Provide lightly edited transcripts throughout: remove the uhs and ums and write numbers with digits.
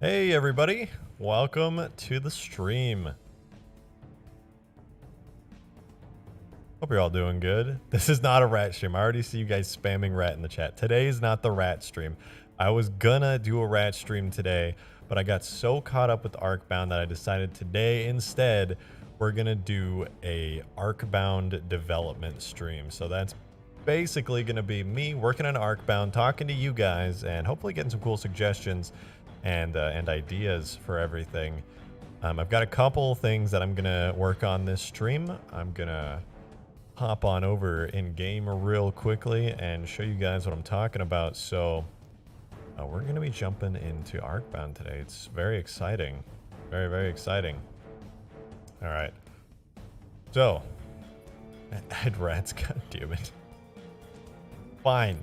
Hey everybody, welcome to the stream. Hope you're all doing good. This is not a rat stream. I already see you guys spamming rat in the chat. Today is not the rat stream. I was gonna do a rat stream today, but I got so caught up with Arkbound that I decided today instead we're gonna do a Arkbound development stream. So that's basically gonna be me working on Arkbound, talking to you guys, and hopefully getting some cool suggestions and ideas for everything. I've got a couple things that I'm gonna work on this stream. I'm gonna hop on over in game real quickly and show you guys what I'm talking about. So we're gonna be jumping into Arkbound today. It's very exciting, very exciting. All right, so add rats. God damn it. Fine,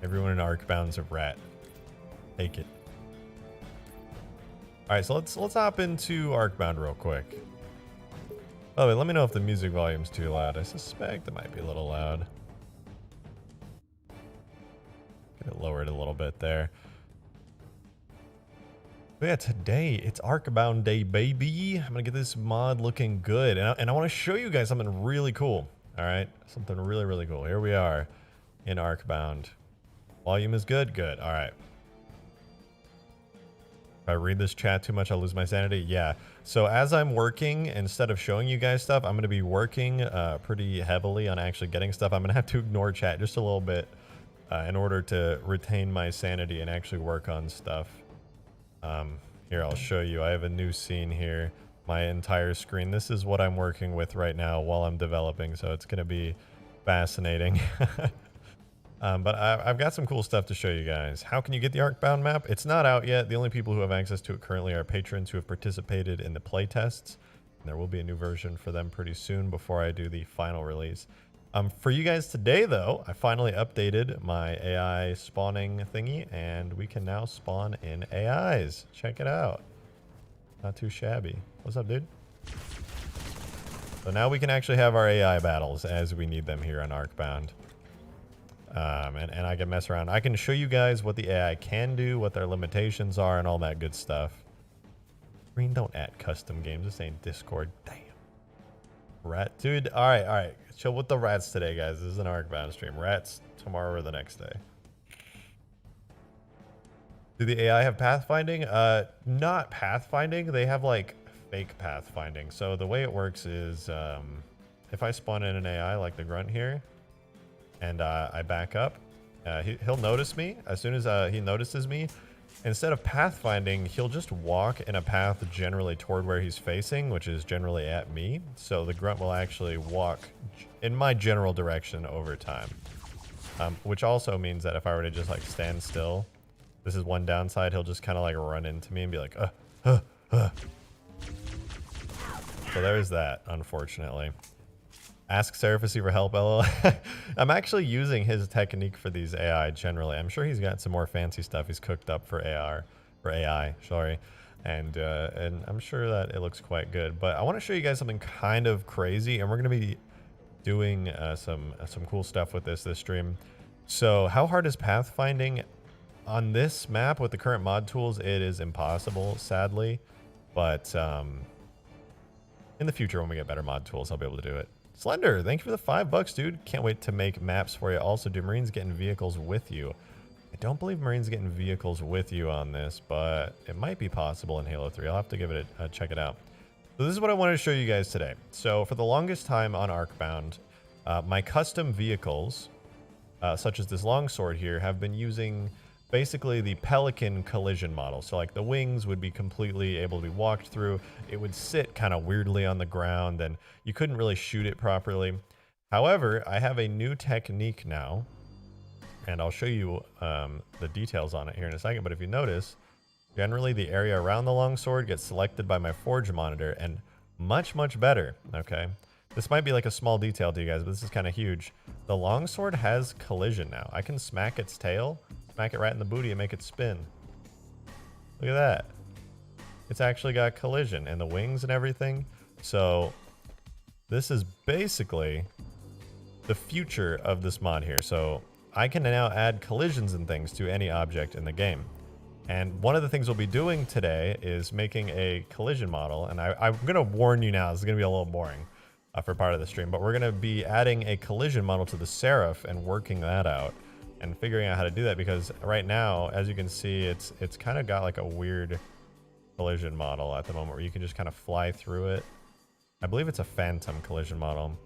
everyone in Arkbound's a rat. Take it. All right, so let's hop into Arkbound real quick. Oh, wait, let me know if the music volume's too loud. I suspect it might be a little loud. Get it lowered a little bit there. But yeah, today it's Arkbound Day, baby. I'm gonna get this mod looking good, and I want to show you guys something really cool. All right, something really cool. Here we are in Arkbound. Volume is good. Good. All right. If I read this chat too much, I'll lose my sanity. Yeah. So as I'm working, instead of showing you guys stuff, I'm going to be working pretty heavily on actually getting stuff. I'm going to have to ignore chat just a little bit in order to retain my sanity and actually work on stuff. Here, I'll show you. I have a new scene here. My entire screen. This is what I'm working with right now while I'm developing. So it's going to be fascinating. But I've got some cool stuff to show you guys. How can you get the Arkbound map? It's not out yet. The only people who have access to it currently are patrons who have participated in the playtests. There will be a new version for them pretty soon before I do the final release. For you guys today, though, I finally updated my AI spawning thingy, and we can now spawn in AIs. Check it out. Not too shabby. What's up, dude? So now we can actually have our AI battles as we need them here on Arkbound. And I can mess around. I can show you guys what the AI can do, what their limitations are, and all that good stuff. Green, don't add custom games. This ain't Discord. Damn. Rat. Dude, alright. Chill with the rats today, guys. This is an Arkbound stream. Rats tomorrow or the next day. Do the AI have pathfinding? Not pathfinding. They have, like, fake pathfinding. So the way it works is, if I spawn in an AI like the grunt here, and I back up, he'll notice me. As soon as he notices me, instead of pathfinding, he'll just walk in a path generally toward where he's facing, which is generally at me. So the grunt will actually walk in my general direction over time. Which also means that if I were to just like stand still, this is one downside, he'll just kind of like run into me and be like, So there's that, unfortunately. Ask Seraph for help, LL. I'm actually using his technique for these AI generally. I'm sure he's got some more fancy stuff he's cooked up for AI, sorry. And I'm sure that it looks quite good. But I want to show you guys something kind of crazy, and we're going to be doing some cool stuff with this stream. So how hard is pathfinding? On this map with the current mod tools, it is impossible, sadly. But in the future, when we get better mod tools, I'll be able to do it. Slender, thank you for the $5, dude. Can't wait to make maps for you. Also, do Marines get in vehicles with you? I don't believe Marines get in vehicles with you on this, but it might be possible in Halo 3. I'll have to give it a check it out. So this is what I wanted to show you guys today. So for the longest time on Arkbound, my custom vehicles, such as this longsword here, have been using basically the Pelican collision model. So like the wings would be completely able to be walked through. It would sit kind of weirdly on the ground and you couldn't really shoot it properly. However, I have a new technique now, and I'll show you the details on it here in a second. But if you notice, generally the area around the longsword gets selected by my forge monitor, and much better, okay? This might be like a small detail to you guys, but this is kind of huge. The longsword has collision now. I can smack its tail, smack it right in the booty and make it spin. Look at that. It's actually got collision and the wings and everything. So this is basically the future of this mod here. So I can now add collisions and things to any object in the game. And one of the things we'll be doing today is making a collision model. And I'm going to warn you now, this is going to be a little boring for part of the stream, but we're going to be adding a collision model to the Seraph and working that out and figuring out how to do that, because right now, as you can see, it's kind of got like a weird collision model at the moment where you can just kind of fly through it. I believe it's a phantom collision model.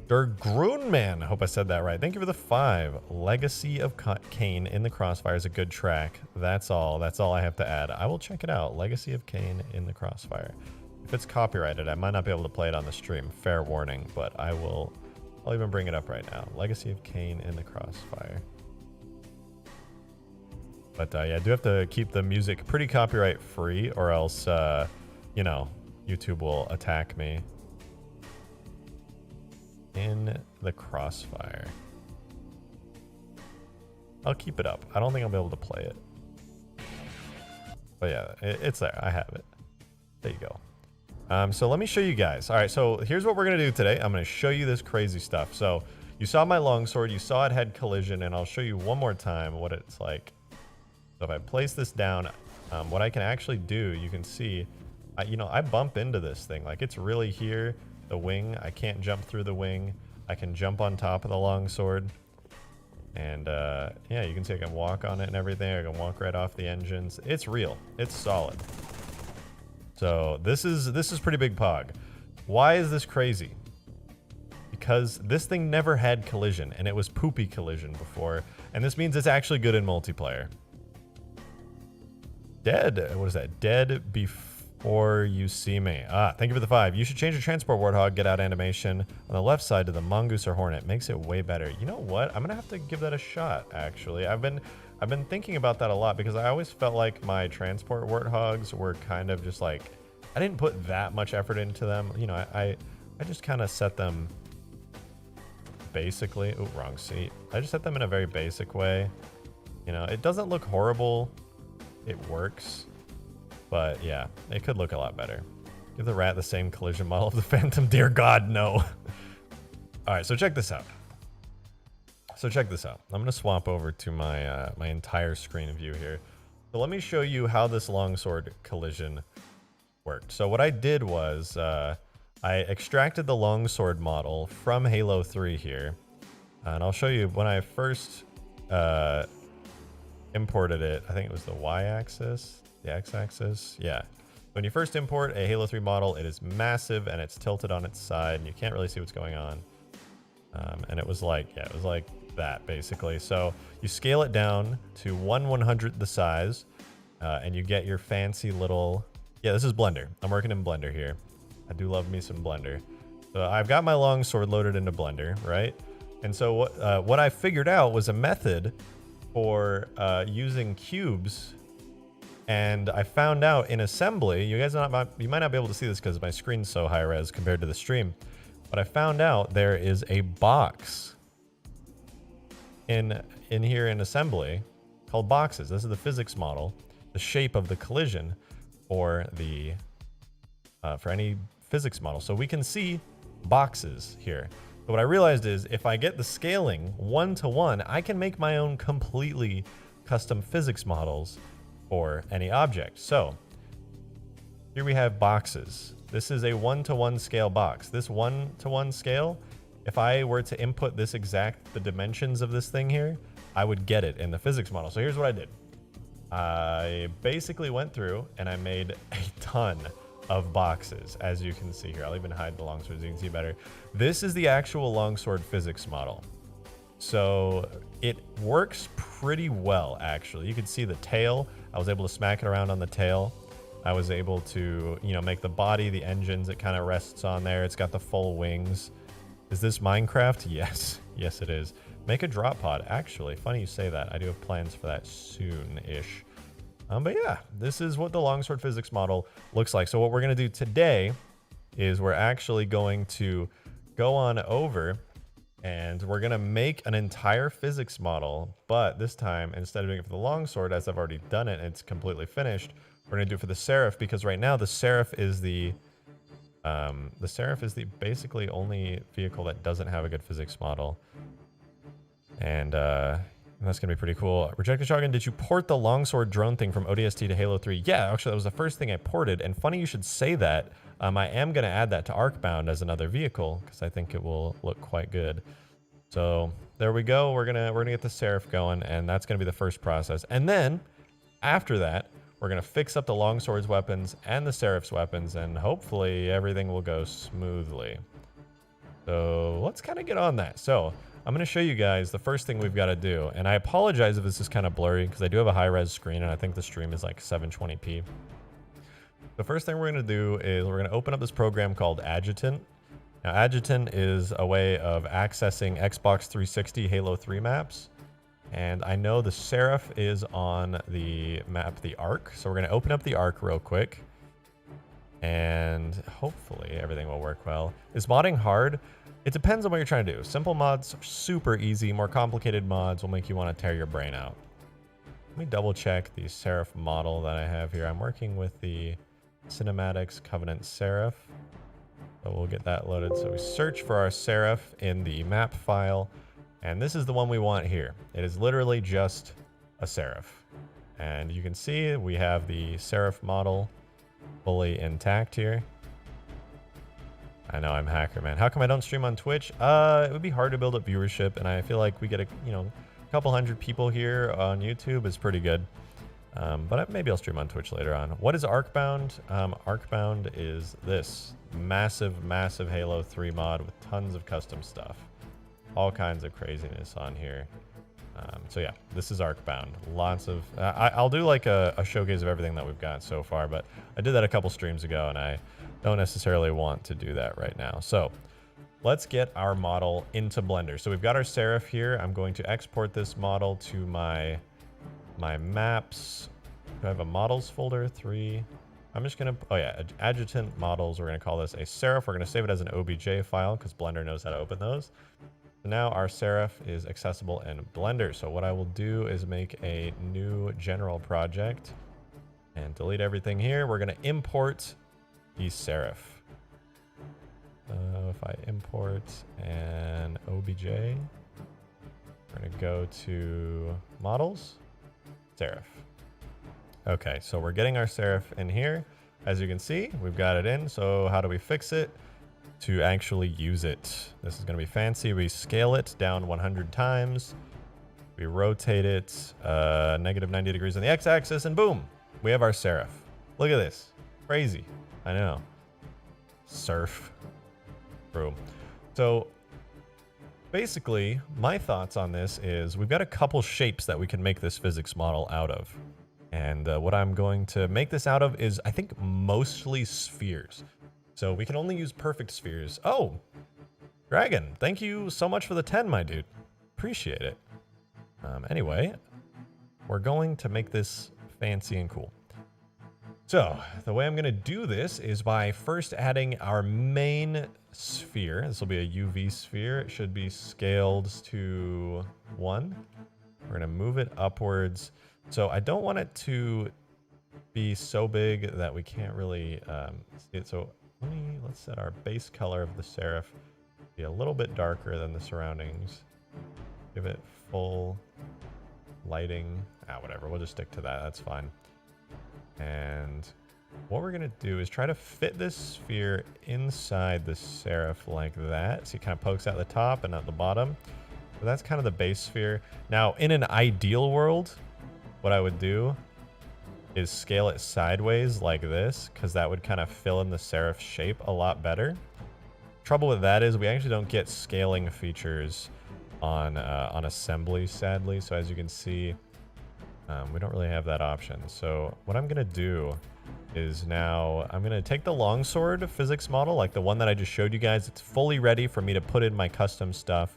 Der Grunman, I hope I said that right. Thank you for the 5. Legacy of Cain in the Crossfire is a good track. That's all I have to add. I will check it out. Legacy of Cain in the Crossfire. If it's copyrighted, I might not be able to play it on the stream. Fair warning, but I'll even bring it up right now. Legacy of Cain in the Crossfire. But yeah, I do have to keep the music pretty copyright free, or else, you know, YouTube will attack me. In the Crossfire. I'll keep it up. I don't think I'll be able to play it. But yeah, it's there. I have it. There you go. So let me show you guys. All right, so here's what we're going to do today. I'm going to show you this crazy stuff. So you saw my longsword. You saw it had collision, and I'll show you one more time what it's like. So if I place this down, what I can actually do, you can see, you know, I bump into this thing. Like, it's really here. The wing, I can't jump through the wing. I can jump on top of the longsword, and yeah, you can see I can walk on it and everything. I can walk right off the engines. It's real. It's solid. So this is pretty big pog. Why is this crazy? Because this thing never had collision, and it was poopy collision before, and this means it's actually good in multiplayer. Dead. What is that? Dead before you see me. Ah, thank you for the 5. You should change your transport warthog, get out animation on the left side to the mongoose or hornet. Makes it way better. You know what? I'm gonna have to give that a shot, actually. I've been thinking about that a lot, because I always felt like my transport warthogs were kind of just like, I didn't put that much effort into them. You know, I just kind of set them basically. Ooh, wrong seat. I just set them in a very basic way. You know, it doesn't look horrible. It works. But yeah, it could look a lot better. Give the rat the same collision model of the Phantom. Dear God, no. All right, so check this out. I'm going to swap over to my my entire screen view here. So let me show you how this longsword collision worked. So what I did was I extracted the longsword model from Halo 3 here. And I'll show you when I first imported it. I think it was the Y-axis, the X-axis. Yeah. When you first import a Halo 3 model, it is massive and it's tilted on its side and you can't really see what's going on. And it was like, yeah, it was like that basically. So you scale it down to 1/100th the size, and you get your fancy little, yeah, this is Blender. I'm working in Blender here. I do love me some Blender. So I've got my longsword loaded into Blender, right? And so what I figured out was a method for using cubes. And I found out in assembly, you might not be able to see this because my screen's so high res compared to the stream, but I found out there is a box in here in assembly called boxes. This is the physics model, the shape of the collision for the for any physics model. So we can see boxes here. But what I realized is if I get the scaling 1:1, I can make my own completely custom physics models for any object. So here we have boxes. This is a 1:1 scale box. This 1:1 scale, if I were to input the dimensions of this thing here, I would get it in the physics model. So here's what I did. I basically went through and I made a ton of boxes, as you can see here. I'll even hide the longsword so you can see better. This is the actual longsword physics model. So it works pretty well, actually. You can see the tail. I was able to smack it around on the tail. I was able to, you know, make the body, the engines, it kind of rests on there. It's got the full wings. Is this Minecraft? Yes. Yes, it is. Make a drop pod. Actually, funny you say that. I do have plans for that soon-ish. But yeah, this is what the longsword physics model looks like. So what we're going to do today is we're actually going to go on over and we're going to make an entire physics model. But this time, instead of doing it for the longsword, as I've already done it, it's completely finished. We're going to do it for the Seraph, because right now the Seraph is the basically only vehicle that doesn't have a good physics model. And That's going to be pretty cool. Rejected Shotgun, did you port the Longsword drone thing from ODST to Halo 3? Yeah, actually, that was the first thing I ported. And funny you should say that. I am going to add that to Arkbound as another vehicle because I think it will look quite good. So there we go. We're gonna get the Seraph going, and that's going to be the first process. And then after that, we're going to fix up the Longsword's weapons and the Seraph's weapons, and hopefully everything will go smoothly. So let's kind of get on that. So I'm going to show you guys the first thing we've got to do. And I apologize if this is kind of blurry because I do have a high-res screen and I think the stream is like 720p. The first thing we're going to do is we're going to open up this program called Adjutant. Now, Adjutant is a way of accessing Xbox 360 Halo 3 maps. And I know the Seraph is on the map, the Ark. So we're going to open up the Ark real quick. And hopefully everything will work well. Is modding hard? It depends on what you're trying to do. Simple mods are super easy. More complicated mods will make you want to tear your brain out. Let me double check the Seraph model that I have here. I'm working with the Cinematics Covenant Seraph. So we'll get that loaded. So we search for our Seraph in the map file. And this is the one we want here. It is literally just a Seraph. And you can see we have the Seraph model fully intact here. I know I'm hacker, man. How come I don't stream on Twitch? It would be hard to build up viewership, and I feel like we get a couple hundred people here on YouTube is pretty good. But maybe I'll stream on Twitch later on. What is Arkbound? Arkbound is this massive Halo 3 mod with tons of custom stuff, all kinds of craziness on here. So yeah, this is Arkbound. Lots of I'll do like a showcase of everything that we've got so far, but I did that a couple streams ago and I don't necessarily want to do that right now. So let's get our model into Blender. So we've got our Seraph here. I'm going to export this model to my maps. Do I have a models folder? 3. I'm just gonna, oh yeah, Adjutant models. We're gonna call this a Seraph. We're gonna save it as an OBJ file because Blender knows how to open those. So now our Seraph is accessible in Blender. So what I will do is make a new general project and delete everything here. We're gonna import the Seraph. If I import an OBJ, we're gonna go to models, Seraph. Okay, so we're getting our Seraph in here. As you can see, we've got it in. So how do we fix it? To actually use it. This is going to be fancy. We scale it down 100 times. We rotate it negative 90 degrees on the x-axis, and boom, we have our Seraph. Look at this. Crazy. I know. Surf. Boom. So basically, my thoughts on this is we've got a couple shapes that we can make this physics model out of. And what I'm going to make this out of is, I think, mostly spheres. So we can only use perfect spheres. Oh, Dragon, thank you so much for the 10, my dude. Appreciate it. Anyway, we're going to make this fancy and cool. So the way I'm going to do this is by first adding our main sphere. This will be a UV sphere. It should be scaled to 1. We're going to move it upwards. So I don't want it to be so big that we can't really see it. So let's set our base color of the Seraph to be a little bit darker than the surroundings. Give it full lighting. Whatever. We'll just stick to that. That's fine. And what we're going to do is try to fit this sphere inside the Seraph like that. So it kind of pokes out the top and at the bottom. So that's kind of the base sphere. Now, in an ideal world, what I would do is scale it sideways like this, because that would kind of fill in the Seraph shape a lot better. Trouble with that is we actually don't get scaling features on assembly, sadly. So as you can see, we don't really have that option. So what I'm going to do is now I'm going to take the Longsword physics model, like the one that I just showed you guys. It's fully ready for me to put in my custom stuff.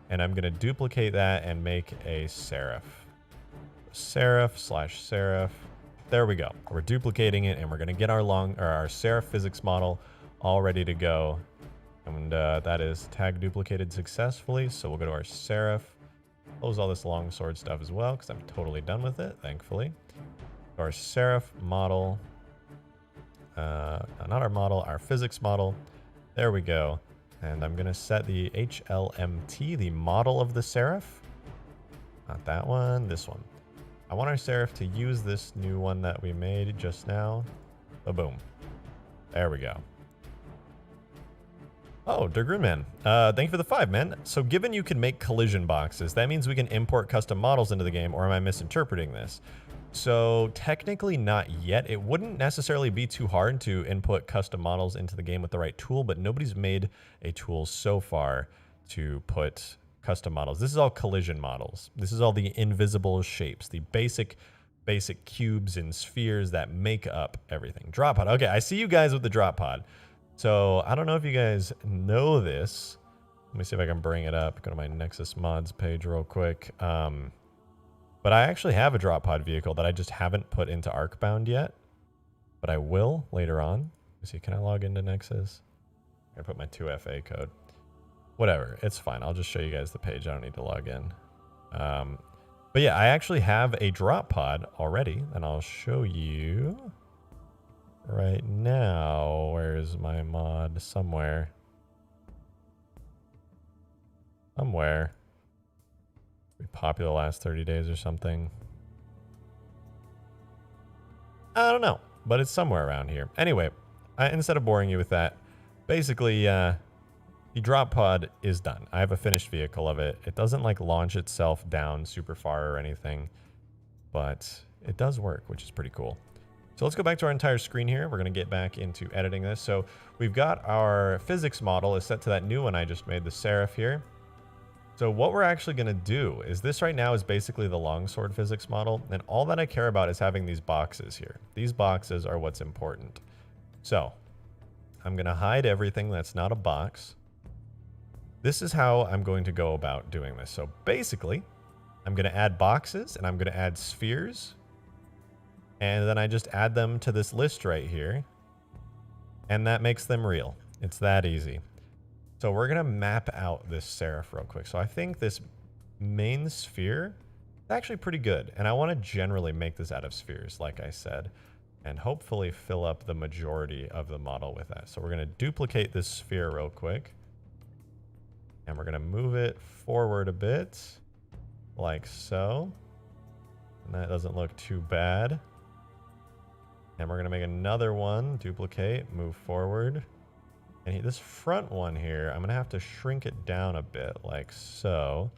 And I'm going to duplicate that and make a Seraph. Seraph/Seraph. There we go. We're duplicating it, and we're going to get our Seraph physics model all ready to go. And that is tag duplicated successfully. So we'll go to our Seraph. Close all this Longsword stuff as well, because I'm totally done with it, thankfully. Our Seraph model. Not our model, our physics model. There we go. And I'm going to set the HLMT, the model of the Seraph. Not that one, this one. I want our Seraph to use this new one that we made just now. So boom. There we go. Oh, Dergrunman. Thank you for the 5, man. So given you can make collision boxes, that means we can import custom models into the game, or am I misinterpreting this? So technically not yet. It wouldn't necessarily be too hard to input custom models into the game with the right tool, but nobody's made a tool so far to put custom models. This is all collision models. This is all the invisible shapes, the basic cubes and spheres that make up everything. Drop pod. Okay, I see you guys with the drop pod. So I don't know if you guys know this. Let me see if I can bring it up. Go to my Nexus mods page real quick. But I actually have a drop pod vehicle that I just haven't put into Arkbound yet. But I will later on. Let's see, can I log into Nexus? I put my 2FA code. Whatever, it's fine. I'll just show you guys the page. I don't need to log in. But yeah, I actually have a drop pod already, and I'll show you right now. Where's my mod? Somewhere. Be popular the last 30 days or something. I don't know, but it's somewhere around here. Anyway, instead of boring you with that, basically, the drop pod is done. I have a finished vehicle of it. It doesn't like launch itself down super far or anything, but it does work, which is pretty cool. So let's go back to our entire screen here. We're going to get back into editing this. So we've got our physics model is set to that new one I just made, the Seraph here. So what we're actually going to do is this right now is basically the longsword physics model. And all that I care about is having these boxes here. These boxes are what's important. So I'm going to hide everything that's not a box. This is how I'm going to go about doing this. So basically, I'm going to add boxes and I'm going to add spheres. And then I just add them to this list right here. And that makes them real. It's that easy. So we're going to map out this Seraph real quick. So I think this main sphere is actually pretty good. And I want to generally make this out of spheres, like I said. And hopefully fill up the majority of the model with that. So we're going to duplicate this sphere real quick. And we're going to move it forward a bit, like so. And that doesn't look too bad. And we're going to make another one, duplicate, move forward. And this front one here, I'm going to have to shrink it down a bit, like so.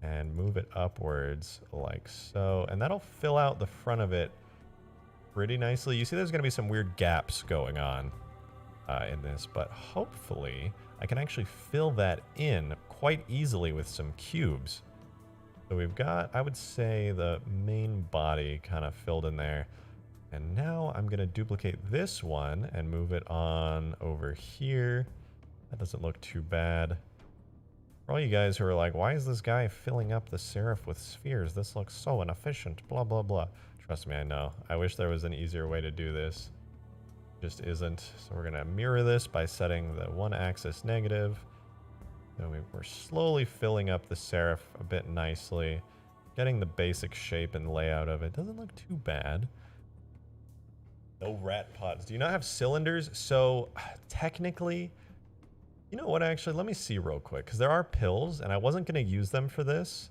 And move it upwards, like so. And that'll fill out the front of it pretty nicely. You see there's going to be some weird gaps going on in this, but hopefully I can actually fill that in quite easily with some cubes. So we've got, I would say, the main body kind of filled in there. And now I'm going to duplicate this one and move it on over here. That doesn't look too bad. For all you guys who are like, why is this guy filling up the Seraph with spheres? This looks so inefficient, blah, blah, blah. Trust me, I know. I wish there was an easier way to do this. Just isn't. So we're going to mirror this by setting the one axis negative. Then we're slowly filling up the Seraph a bit nicely. Getting the basic shape and layout of it. Doesn't look too bad. No rat pods. Do you not have cylinders? So technically, you know what, actually, let me see real quick. Because there are pills, and I wasn't going to use them for this.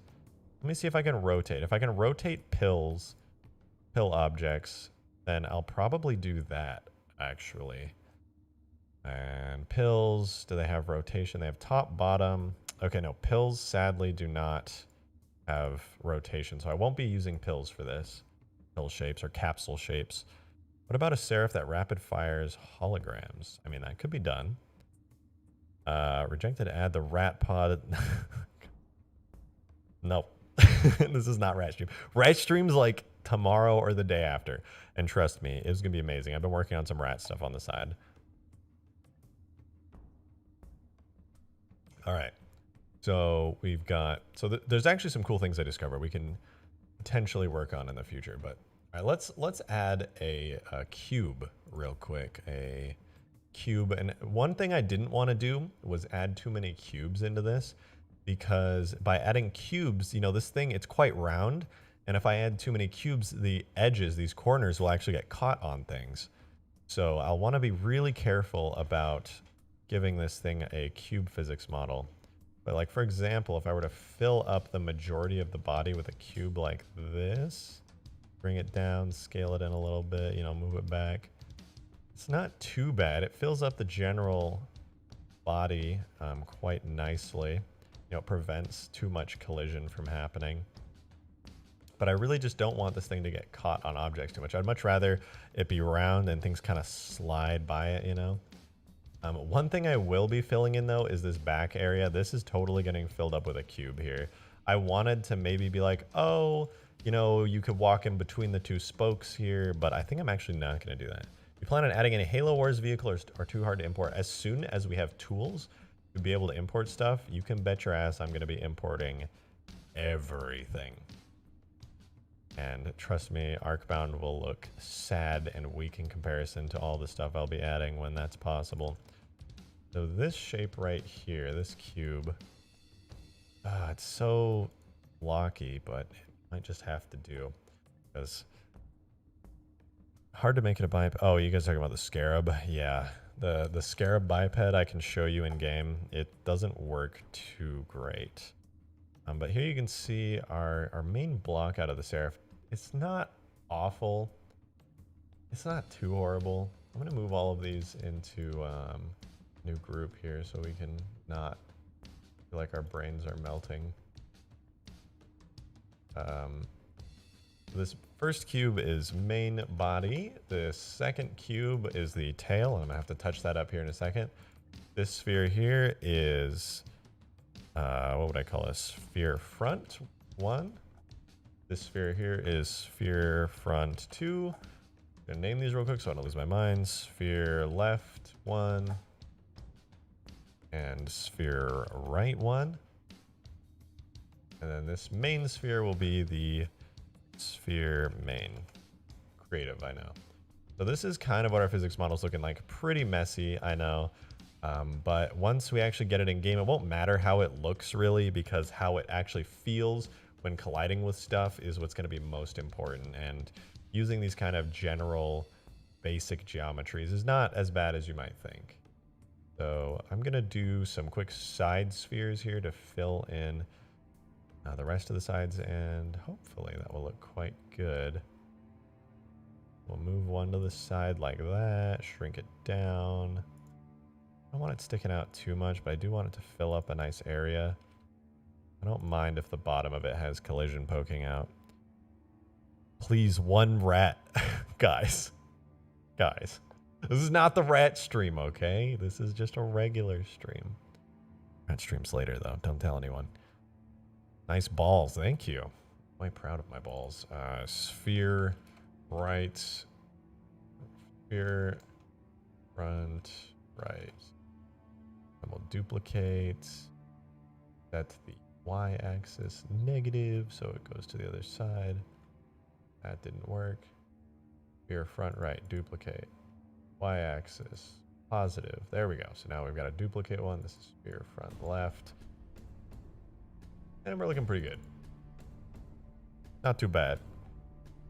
Let me see if I can rotate. If I can rotate pill objects, then I'll probably do that, actually. And pills, do they have rotation? They have top, bottom. Okay, no, pills sadly do not have rotation, so I won't be using pills for this. Pill shapes or capsule shapes. What about a Seraph that rapid fires holograms? I mean, that could be done. Rejected add the rat pod. Nope. This is not Ratstream. Ratstream's like tomorrow or the day after. And trust me, it's going to be amazing. I've been working on some rat stuff on the side. All right. So we've got... So there's actually some cool things I discovered we can potentially work on in the future. But all right, let's add a cube real quick. A cube. And one thing I didn't want to do was add too many cubes into this. Because by adding cubes, you know, this thing, it's quite round. And if I add too many cubes, the edges, these corners will actually get caught on things. So I'll want to be really careful about giving this thing a cube physics model. But like, for example, if I were to fill up the majority of the body with a cube like this, bring it down, scale it in a little bit, you know, move it back. It's not too bad. It fills up the general body quite nicely. You know, it prevents too much collision from happening. But I really just don't want this thing to get caught on objects too much. I'd much rather it be round and things kind of slide by it, you know? One thing I will be filling in though is this back area. This is totally getting filled up with a cube here. I wanted to maybe be like, oh, you know, you could walk in between the two spokes here, but I think I'm actually not going to do that. You plan on adding any Halo Wars vehicle or too hard to import? As soon as we have tools to be able to import stuff, you can bet your ass I'm going to be importing everything. And trust me, Arkbound will look sad and weak in comparison to all the stuff I'll be adding when that's possible. So this shape right here, this cube, it's so blocky, but it might just have to do. Because hard to make it a biped. Oh, you guys are talking about the Scarab? Yeah, the Scarab biped I can show you in game. It doesn't work too great. But here you can see our main block out of the Seraph. It's not awful. It's not too horrible. I'm going to move all of these into new group here so we can not feel like our brains are melting. This first cube is main body. The second cube is the tail. I'm going to have to touch that up here in a second. This sphere here is, what would I call this? Sphere front 1. This sphere here is sphere front 2. I'm going to name these real quick so I don't lose my mind. Sphere left 1. And sphere right 1. And then this main sphere will be the sphere main. Creative, I know. So this is kind of what our physics model's looking like. Pretty messy, I know. But once we actually get it in game, it won't matter how it looks really, because how it actually feels when colliding with stuff is what's going to be most important. And using these kind of general basic geometries is not as bad as you might think. So I'm going to do some quick side spheres here to fill in the rest of the sides, and hopefully that will look quite good. We'll move one to the side like that, shrink it down. I don't want it sticking out too much, but I do want it to fill up a nice area. I don't mind if the bottom of it has collision poking out. Please, one rat. Guys. This is not the rat stream, okay? This is just a regular stream. Rat streams later, though. Don't tell anyone. Nice balls. Thank you. I'm quite proud of my balls. Sphere right. Sphere front right. And we'll duplicate. Set the y-axis negative, so it goes to the other side. That didn't work. Sphere front right, duplicate. Y-axis positive. There we go. So now we've got a duplicate one. This is sphere front left. And we're looking pretty good. Not too bad.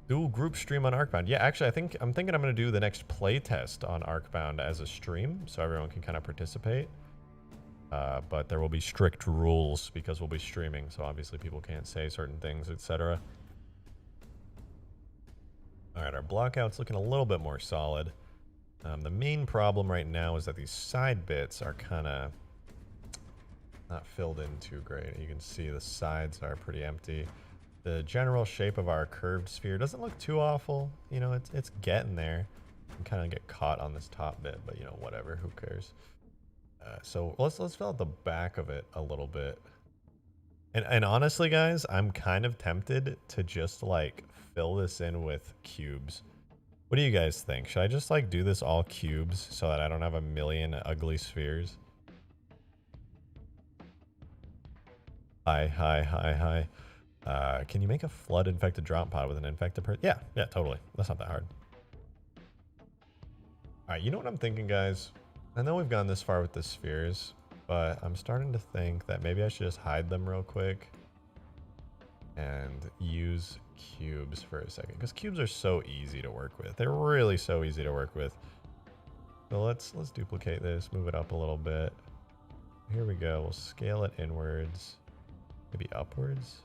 Dual group stream on Arkbound. Yeah, actually, I'm thinking I'm going to do the next play test on Arkbound as a stream, so everyone can kind of participate. But there will be strict rules because we'll be streaming, so obviously people can't say certain things, etc. All right, our blockout's looking a little bit more solid. The main problem right now is that these side bits are kind of not filled in too great. You can see the sides are pretty empty. The general shape of our curved sphere doesn't look too awful. You know, it's getting there. You can kind of get caught on this top bit, but you know, whatever, who cares? So let's fill out the back of it a little bit. And honestly, guys, I'm kind of tempted to just like fill this in with cubes. What do you guys think? Should I just like do this all cubes so that I don't have a million ugly spheres? Hi. Can you make a flood infected drop pod with an infected person? Yeah, totally. That's not that hard. All right, you know what I'm thinking, guys? I know we've gone this far with the spheres, but I'm starting to think that maybe I should just hide them real quick and use cubes for a second, because cubes are so easy to work with. They're really so easy to work with. So let's duplicate this, move it up a little bit. Here we go. We'll scale it inwards, maybe upwards.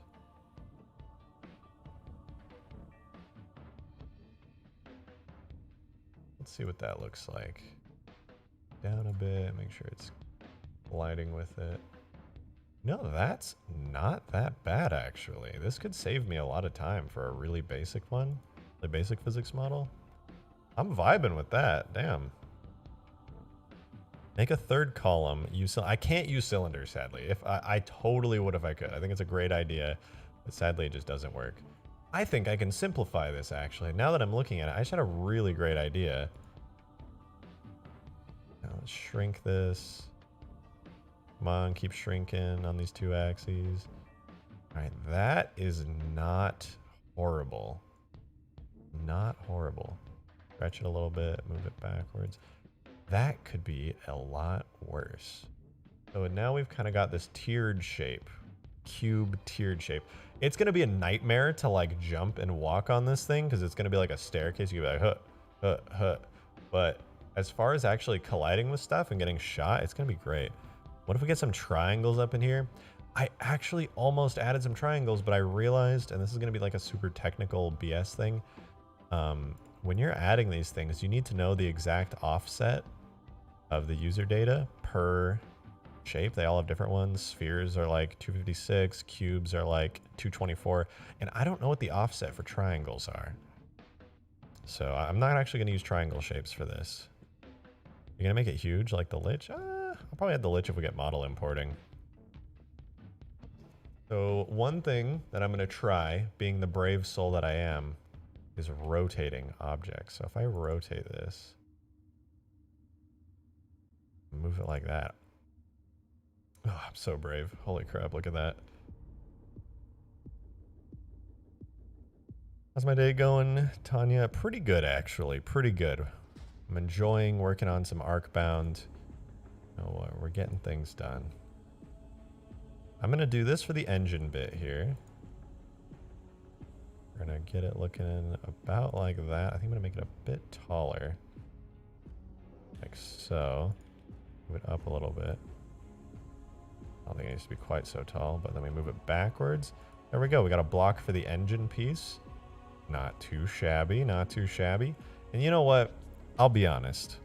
Let's see what that looks like. Down a bit, make sure it's colliding with it. No, that's not that bad, actually. This could save me a lot of time for a really basic one, the basic physics model. I'm vibing with that, damn. Make a third column. I can't use cylinders, sadly. If I totally would if I could. I think it's a great idea, but sadly it just doesn't work. I think I can simplify this, actually. Now that I'm looking at it, I just had a really great idea. Now let's shrink this. Come on, keep shrinking on these two axes. All right, that is not horrible. Not horrible. Stretch it a little bit, move it backwards. That could be a lot worse. So now we've kind of got this tiered shape, cube tiered shape. It's going to be a nightmare to like jump and walk on this thing because it's going to be like a staircase. You can be like, huh, huh, huh. But as far as actually colliding with stuff and getting shot, it's going to be great. What if we get some triangles up in here? I actually almost added some triangles, but I realized, and this is going to be like a super technical BS thing. When you're adding these things, you need to know the exact offset of the user data per shape. They all have different ones. Spheres are like 256, cubes are like 224, and I don't know what the offset for triangles are. So I'm not actually going to use triangle shapes for this. You're going to make it huge like the Lich? I'll probably add the Lich if we get model importing. So one thing that I'm going to try, being the brave soul that I am, is rotating objects. So if I rotate this, move it like that. Oh, I'm so brave. Holy crap, look at that. How's my day going, Tanya? Pretty good, actually. Pretty good. I'm enjoying working on some Arkbound. Oh, we're getting things done. I'm going to do this for the engine bit here. We're going to get it looking about like that. I think I'm going to make it a bit taller. Like so. Move it up a little bit. I don't think it needs to be quite so tall, but then we move it backwards. There we go. We got a block for the engine piece. Not too shabby, not too shabby. And you know what? I'll be honest.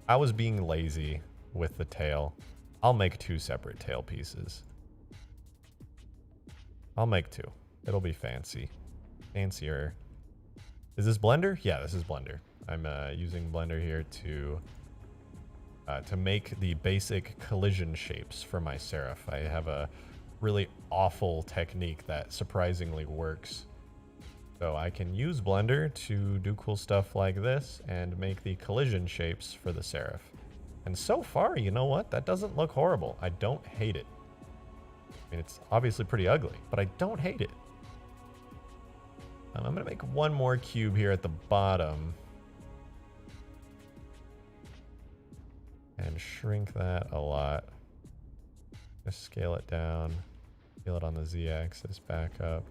I was being lazy with the tail. I'll make 2 separate tail pieces. I'll make 2. It'll be fancy. Fancier. Is this Blender? Yeah, this is Blender. I'm using Blender here to make the basic collision shapes for my Seraph. I have a really awful technique that surprisingly works. So I can use Blender to do cool stuff like this and make the collision shapes for the Seraph. And so far, you know what? That doesn't look horrible. I don't hate it. I mean, it's obviously pretty ugly, but I don't hate it. I'm going to make one more cube here at the bottom. And shrink that a lot. Just scale it down. Scale it on the Z-axis back up.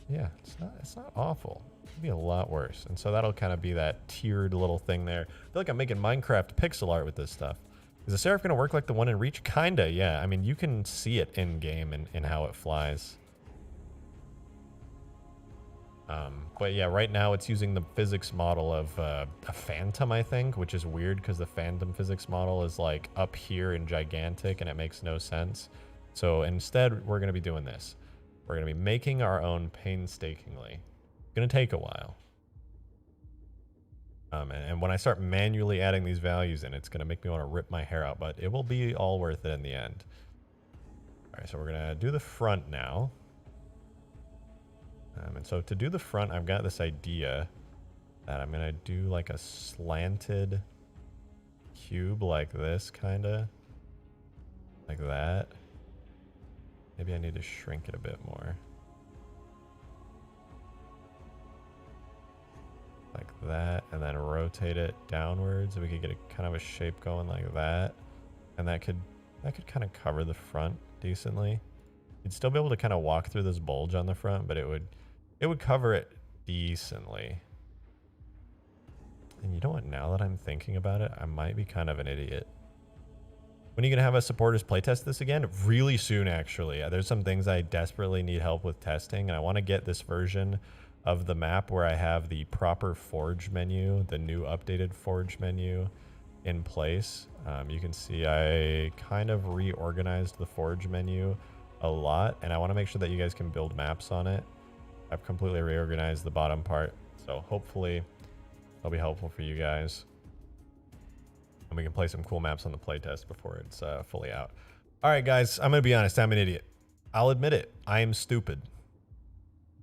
Yeah, it's not awful. It could be a lot worse. And so that'll kind of be that tiered little thing there. I feel like I'm making Minecraft pixel art with this stuff. Is the Seraph going to work like the one in Reach? Kinda, yeah. I mean, you can see it in game and how it flies. But yeah, right now it's using the physics model of a Phantom, I think, which is weird because the Phantom physics model is like up here and gigantic and it makes no sense. So instead, we're going to be doing this. We're going to be making our own painstakingly. It's going to take a while. And when I start manually adding these values in, it's going to make me want to rip my hair out, but it will be all worth it in the end. All right, so we're going to do the front now. And so to do the front, I've got this idea that I'm going to do like a slanted cube like this, kind of. Like that. Maybe I need to shrink it a bit more. Like that, and then rotate it downwards so we could get a kind of a shape going like that. And that could kind of cover the front decently. You'd still be able to kind of walk through this bulge on the front, but it would cover it decently. And you know what, now that I'm thinking about it, I might be kind of an idiot. When are you going to have a supporters playtest this again? Really soon, actually. There's some things I desperately need help with testing, and I want to get this version of the map where I have the proper forge menu, the new updated forge menu in place. You can see I kind of reorganized the forge menu a lot, and I want to make sure that you guys can build maps on it. I've completely reorganized the bottom part, so hopefully that'll be helpful for you guys. And we can play some cool maps on the playtest before it's fully out. All right, guys, I'm going to be honest. I'm an idiot. I'll admit it. I am stupid.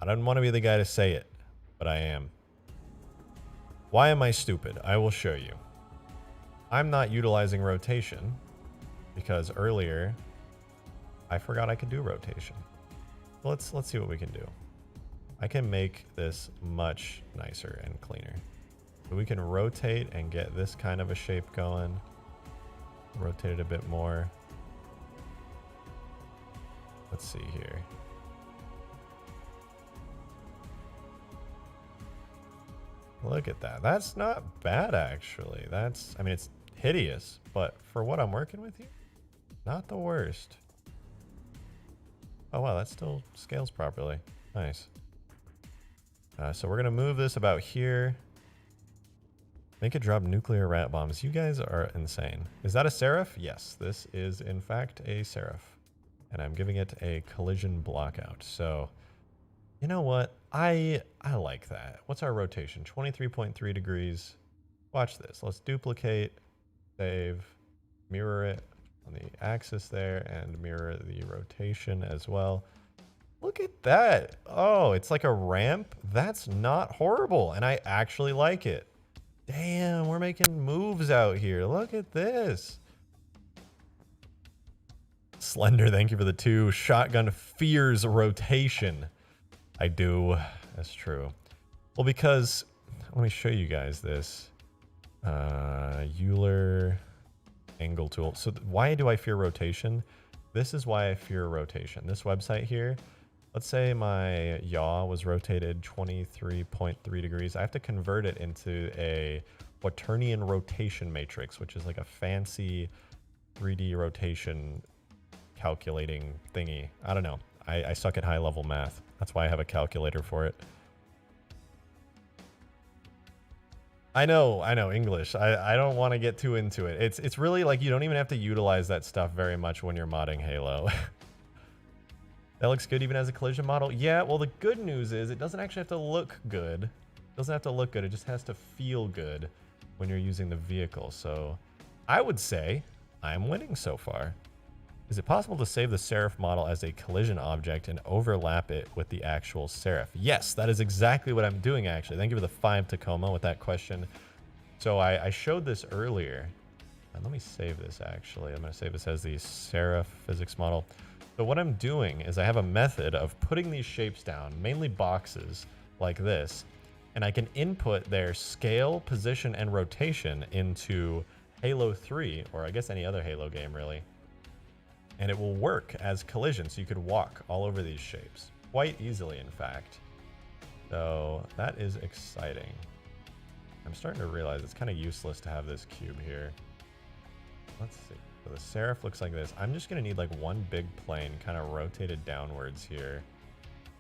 I don't want to be the guy to say it, but I am. Why am I stupid? I will show you. I'm not utilizing rotation because earlier I forgot I could do rotation. Let's see what we can do. I can make this much nicer and cleaner. So we can rotate and get this kind of a shape going. Rotate it a bit more. Let's see here. Look at that. That's not bad, actually. I mean, it's hideous, but for what I'm working with here, not the worst. Oh, wow, that still scales properly. Nice. So we're going to move this about here. Make it drop nuclear rat bombs. You guys are insane. Is that a Seraph? Yes, this is in fact a Seraph. And I'm giving it a collision blockout. So, you know what? I like that. What's our rotation? 23.3 degrees. Watch this. Let's duplicate, save, mirror it on the axis there, and mirror the rotation as well. Look at that. Oh, it's like a ramp. That's not horrible. And I actually like it. Damn, we're making moves out here. Look at this. Slender, thank you for the 2. Shotgun fears rotation. I do. That's true. Well, because let me show you guys this. Euler angle tool. So why do I fear rotation? This is why I fear rotation. This website here, let's say my yaw was rotated 23.3 degrees. I have to convert it into a Quaternion rotation matrix, which is like a fancy 3D rotation calculating thingy. I don't know. I suck at high level math. That's why I have a calculator for it. I know, English. I don't want to get too into it. It's really like you don't even have to utilize that stuff very much when you're modding Halo. That looks good even as a collision model. Yeah, well, the good news is it doesn't actually have to look good. It doesn't have to look good. It just has to feel good when you're using the vehicle. So I would say I'm winning so far. Is it possible to save the Seraph model as a collision object and overlap it with the actual Seraph? Yes, that is exactly what I'm doing, actually. Thank you for the 5 Tacoma with that question. So I showed this earlier. And let me save this, actually. I'm going to save this as the Seraph physics model. So what I'm doing is I have a method of putting these shapes down, mainly boxes like this, and I can input their scale, position, and rotation into Halo 3, or I guess any other Halo game, really. And it will work as collision, so you could walk all over these shapes quite easily, in fact. So that is exciting. I'm starting to realize it's kind of useless to have this cube here. Let's see. So the Seraph looks like this. I'm just going to need like one big plane kind of rotated downwards here.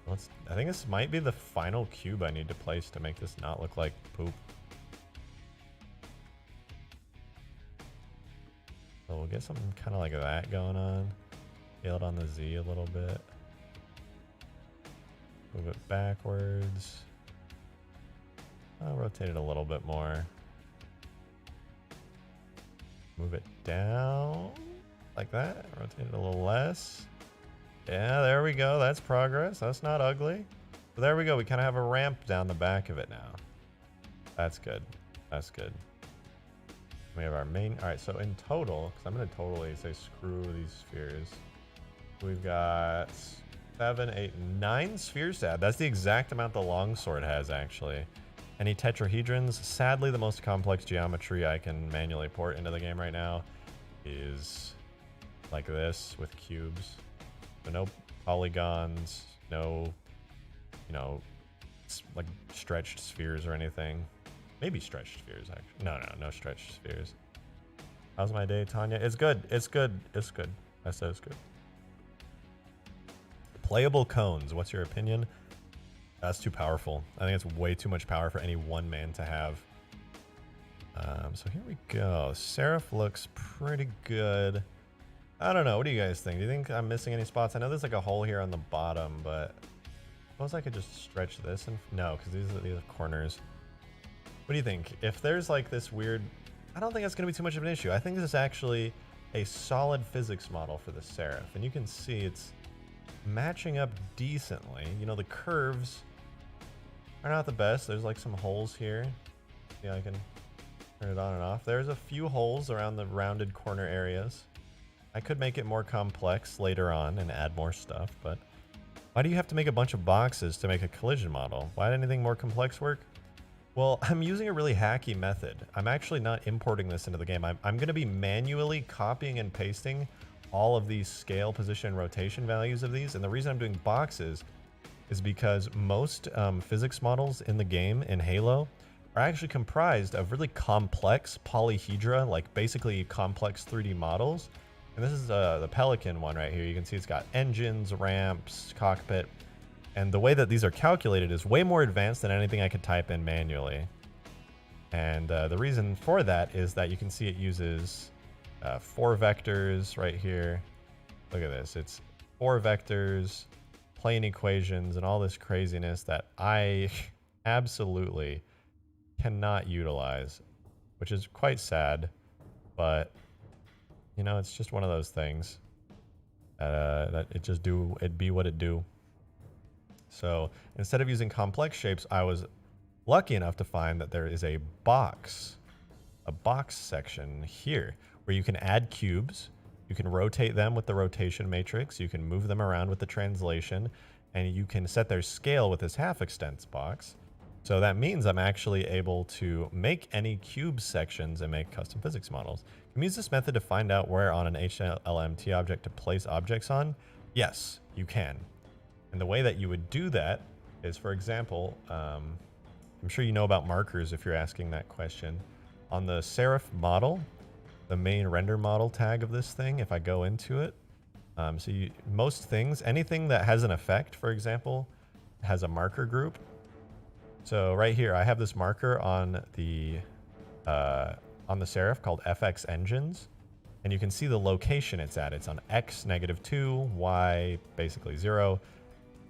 I think this might be the final cube I need to place to make this not look like poop. So we'll get something kind of like that going on. Scale it on the Z a little bit. Move it backwards. I'll rotate it a little bit more. Move it down like that. Rotate it a little less. Yeah, there we go. That's progress. That's not ugly. So there we go. We kind of have a ramp down the back of it now. That's good. That's good. We have our main. All right, so in total, because I'm going to totally say screw these spheres. We've got 7, 8, 9 spheres to add. That's the exact amount the longsword has, actually. Any tetrahedrons? Sadly, the most complex geometry I can manually port into the game right now is like this with cubes. So no polygons, no, like stretched spheres or anything. Maybe stretched spheres, actually. No stretched spheres. How's my day, Tanya? It's good. It's good. It's good. I said it's good. Playable cones. What's your opinion? That's too powerful. I think it's way too much power for any one man to have. So here we go. Seraph looks pretty good. I don't know. What do you guys think? Do you think I'm missing any spots? I know there's like a hole here on the bottom, but suppose I could just stretch this and no, because these are corners. What do you think? If there's like this weird, I don't think that's going to be too much of an issue. I think this is actually a solid physics model for the Seraph, and you can see it's matching up decently. You know, the curves are not the best. There's like some holes here. Yeah, I can turn it on and off. There's a few holes around the rounded corner areas. I could make it more complex later on and add more stuff, but why do you have to make a bunch of boxes to make a collision model? Why did anything more complex work? Well, I'm using a really hacky method. I'm actually not importing this into the game. I'm going to be manually copying and pasting all of these scale, position, and rotation values of these. And the reason I'm doing boxes is because most physics models in the game in Halo are actually comprised of really complex polyhedra, like basically complex 3D models. And this is the Pelican one right here. You can see it's got engines, ramps, cockpit. And the way that these are calculated is way more advanced than anything I could type in manually. And the reason for that is that you can see it uses 4 vectors right here. Look at this. It's 4 vectors, plane equations, and all this craziness that I absolutely cannot utilize, which is quite sad. But, you know, it's just one of those things that it'd be what it do. So instead of using complex shapes, I was lucky enough to find that there is a box section here where you can add cubes, you can rotate them with the rotation matrix, you can move them around with the translation, and you can set their scale with this half extents box. So that means I'm actually able to make any cube sections and make custom physics models. Can we use this method to find out where on an HLMT object to place objects on? Yes, you can. And the way that you would do that is, for example, I'm sure you know about markers if you're asking that question. On the Seraph model, the main render model tag of this thing, if I go into it, most things, anything that has an effect, for example, has a marker group. So right here, I have this marker on the Seraph called FX Engines, and you can see the location it's at. It's on X -2, Y basically 0,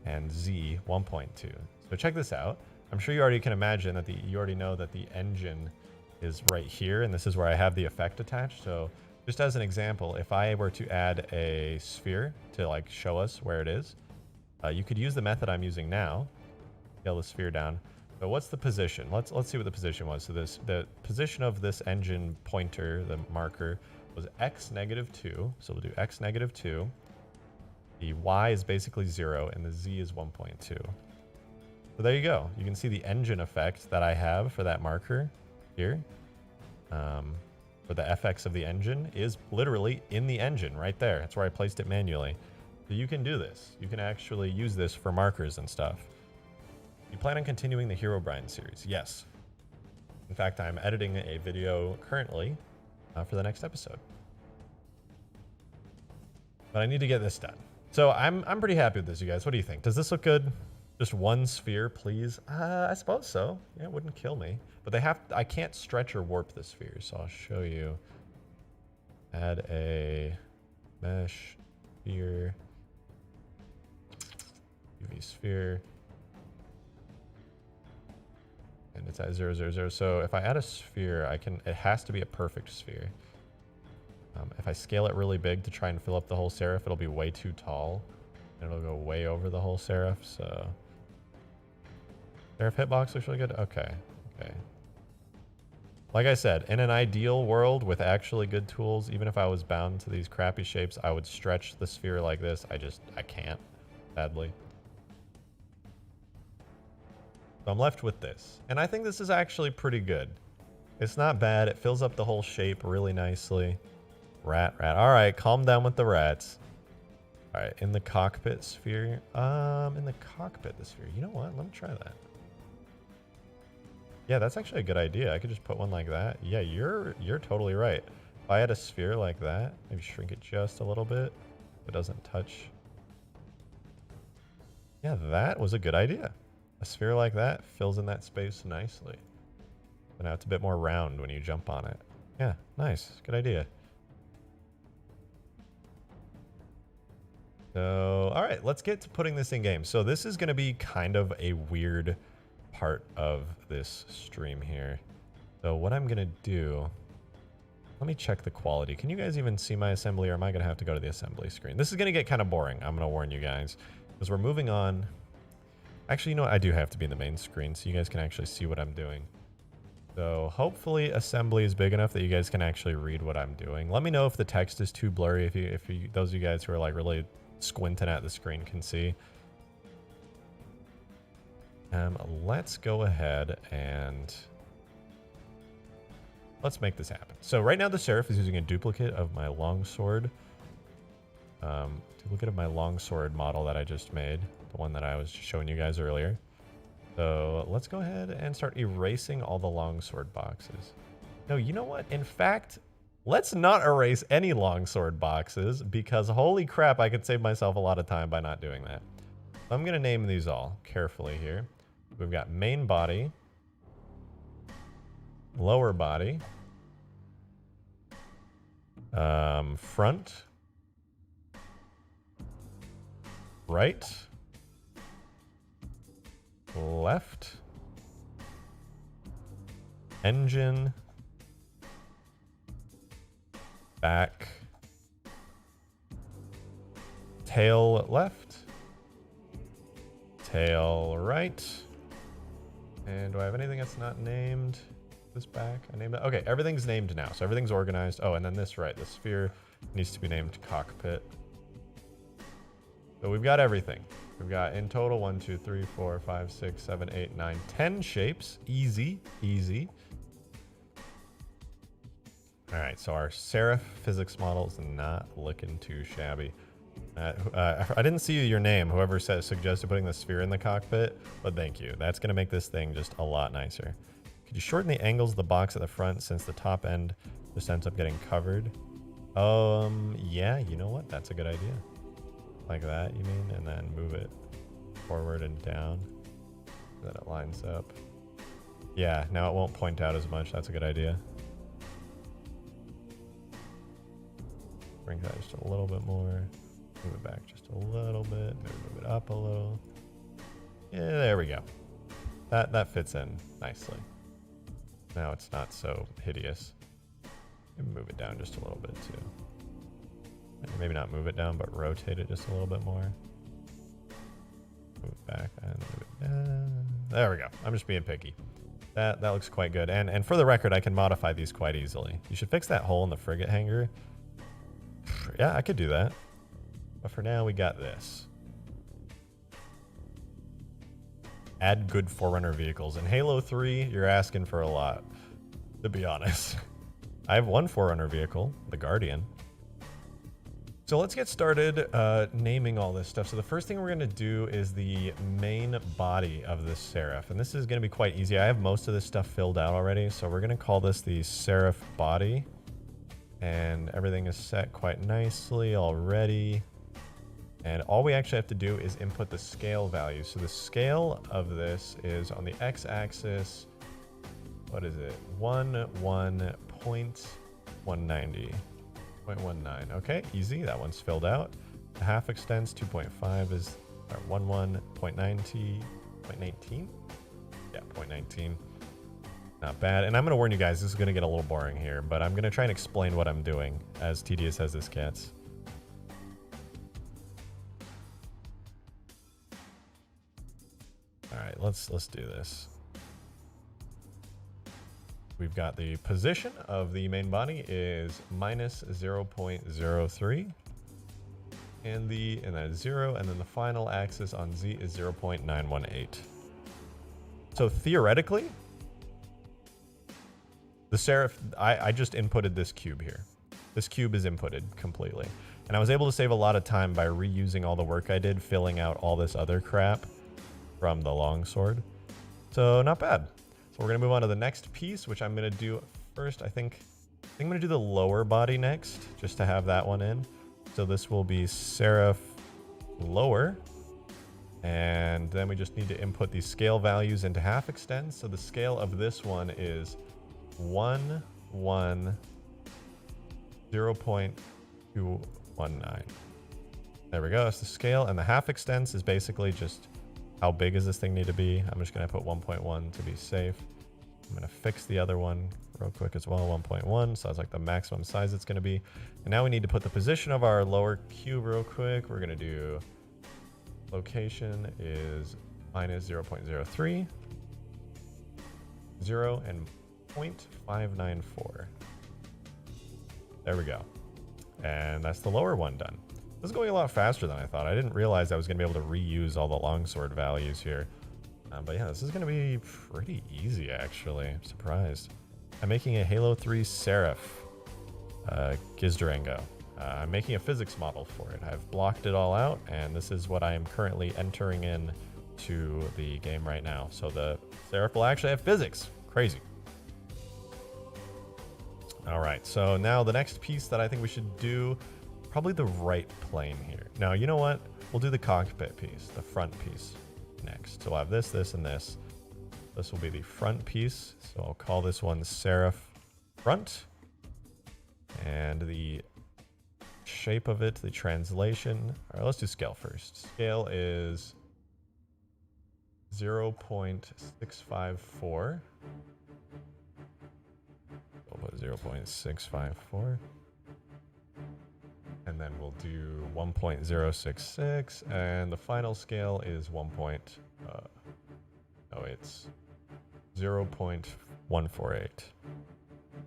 and Z 1.2. So check this out. I'm sure you already can imagine that you already know that the engine is right here, and this is where I have the effect attached. So just as an example, if I were to add a sphere to like show us where it is, you could use the method I'm using now. Scale the sphere down. But what's the position? Let's see what the position was. So the position of this engine pointer, the marker, was X -2. So we'll do X -2. The Y is basically 0, and the Z is 1.2. So there you go. You can see the engine effect that I have for that marker here. For the FX of the engine is literally in the engine right there. That's where I placed it manually. So you can do this. You can actually use this for markers and stuff. You plan on continuing the Herobrine series? Yes. In fact, I'm editing a video currently for the next episode. But I need to get this done. So I'm pretty happy with this, you guys. What do you think? Does this look good? Just one sphere, please? I suppose so. Yeah, it wouldn't kill me. But I can't stretch or warp the sphere, so I'll show you. Add a mesh sphere. UV sphere. And it's at 0, 0, 0. So if I add a sphere, it has to be a perfect sphere. If I scale it really big to try and fill up the whole Seraph, it'll be way too tall. And it'll go way over the whole Seraph, so. Seraph hitbox looks really good? Okay. Like I said, in an ideal world with actually good tools, even if I was bound to these crappy shapes, I would stretch the sphere like this. I can't, sadly. So I'm left with this. And I think this is actually pretty good. It's not bad. It fills up the whole shape really nicely. Rat. All right, calm down with the rats. All right, in the cockpit sphere. In the cockpit, the sphere. You know what? Let me try that. Yeah, that's actually a good idea. I could just put one like that. Yeah, you're totally right. If I had a sphere like that, maybe shrink it just a little bit. It doesn't touch. Yeah, that was a good idea. A sphere like that fills in that space nicely. But now it's a bit more round when you jump on it. Yeah, nice. Good idea. So, all right, let's get to putting this in game. So this is going to be kind of a weird part of this stream here. So what I'm going to do, let me check the quality. Can you guys even see my assembly, or am I going to have to go to the assembly screen? This is going to get kind of boring. I'm going to warn you guys, because we're moving on. Actually, you know what? I do have to be in the main screen so you guys can actually see what I'm doing. So hopefully assembly is big enough that you guys can actually read what I'm doing. Let me know if the text is too blurry, if you those of you guys who are like really squinting at the screen can see. Let's go ahead and let's make this happen. So right now the Seraph is using a duplicate of my longsword. Duplicate of my longsword model that I just made. The one that I was showing you guys earlier. So let's go ahead and start erasing all the longsword boxes. No, you know what? In fact, let's not erase any longsword boxes, because holy crap, I could save myself a lot of time by not doing that. So I'm going to name these all carefully here. We've got main body, lower body, front, right, left, engine, back, tail left, tail right, and do I have anything that's not named? This back, I named it. Okay, everything's named now, so everything's organized. Oh, and then this, right, the sphere needs to be named cockpit. So we've got everything. We've got in total 1, 2, 3, 4, 5, 6, 7, 8, 9, 10 shapes. Easy, easy. All right, so our Seraph physics model is not looking too shabby. I didn't see your name, whoever suggested putting the sphere in the cockpit, but thank you. That's going to make this thing just a lot nicer. Could you shorten the angles of the box at the front, since the top end just ends up getting covered? Yeah, you know what? That's a good idea. Like that, you mean? And then move it forward and down so that it lines up. Yeah, now it won't point out as much. That's a good idea. Bring that just a little bit more. Move it back just a little bit. Maybe move it up a little. Yeah, there we go. That fits in nicely. Now it's not so hideous. Maybe move it down just a little bit too. Maybe not move it down, but rotate it just a little bit more. Move it back and move it down. There we go. I'm just being picky. That looks quite good. And for the record, I can modify these quite easily. You should fix that hole in the frigate hangar. Yeah, I could do that. But for now, we got this. Add good Forerunner vehicles. In Halo 3, you're asking for a lot, to be honest. I have one Forerunner vehicle, the Guardian. So let's get started naming all this stuff. So the first thing we're going to do is the main body of this Seraph. And this is going to be quite easy. I have most of this stuff filled out already. So we're going to call this the Seraph body. And everything is set quite nicely already. And all we actually have to do is input the scale value. So the scale of this is on the x-axis. What is it? 11.190. 0.19. Okay, easy. That one's filled out. The half extends 2.5 is 11.90. 0.19? Yeah, 0.19. Not bad. And I'm going to warn you guys, this is going to get a little boring here, but I'm going to try and explain what I'm doing, as tedious as this gets. All right, let's do this. We've got the position of the main body is minus 0.03, and that's 0, and then the final axis on Z is 0.918. So theoretically, the Seraph, I just inputted this cube here. This cube is inputted completely. And I was able to save a lot of time by reusing all the work I did, filling out all this other crap from the longsword. So not bad. So we're going to move on to the next piece, which I'm going to do first. I think I'm going to do the lower body next, just to have that one in. So this will be Seraph lower. And then we just need to input these scale values into half extends. So the scale of this one is 1, 1, 0.219. There we go. That's the scale. And the half extends is basically just how big does this thing need to be. I'm just going to put 1.1 to be safe. I'm going to fix the other one real quick as well, 1.1. So that's like the maximum size it's going to be. And now we need to put the position of our lower cube real quick. We're going to do location is minus 0.03, 0, and 0.594. There we go. And that's the lower one done. This is going a lot faster than I thought. I didn't realize I was going to be able to reuse all the longsword values here. But yeah, this is going to be pretty easy, actually. I'm surprised. I'm making a Halo 3 Seraph Gizdurango. I'm making a physics model for it. I've blocked it all out, and this is what I am currently entering in to the game right now. So the Seraph will actually have physics. Crazy. All right, so now the next piece that I think we should do, probably the right plane here. Now, you know what? We'll do the cockpit piece, the front piece next. So we'll have this, this, and this. This will be the front piece. So I'll call this one Seraph Front. And the shape of it, the translation. All right, let's do scale first. Scale is 0.654. We'll put 0.654. And then we'll do 1.066. And the final scale is it's 0.148.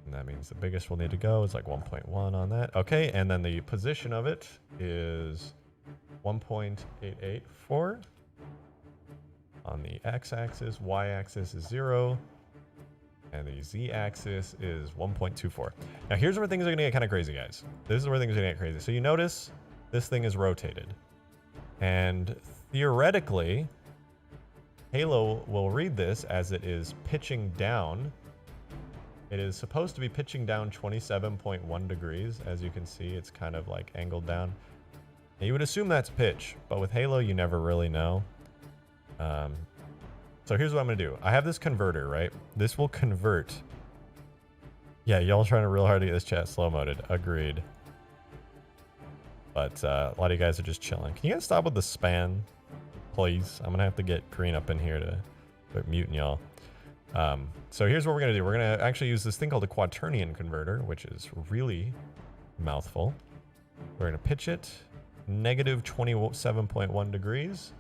And that means the biggest we'll need to go is like 1.1 on that. Okay, and then the position of it is 1.884 on the x-axis. Y-axis is 0. And the z-axis is 1.24. Now here's where things are going to get kind of crazy, guys. This is where things are going to get crazy. So you notice this thing is rotated. And theoretically, Halo will read this as it is pitching down. It is supposed to be pitching down 27.1 degrees. As you can see, it's kind of like angled down. Now, you would assume that's pitch, but with Halo, you never really know. So here's what I'm going to do. I have this converter, right? This will convert. Yeah, y'all trying real hard to get this chat slow-moded. Agreed. But a lot of you guys are just chilling. Can you guys stop with the span, please? I'm going to have to get Green up in here to quit muting y'all. So here's what we're going to do. We're going to actually use this thing called a quaternion converter, which is really mouthful. We're going to pitch it negative 27.1 degrees.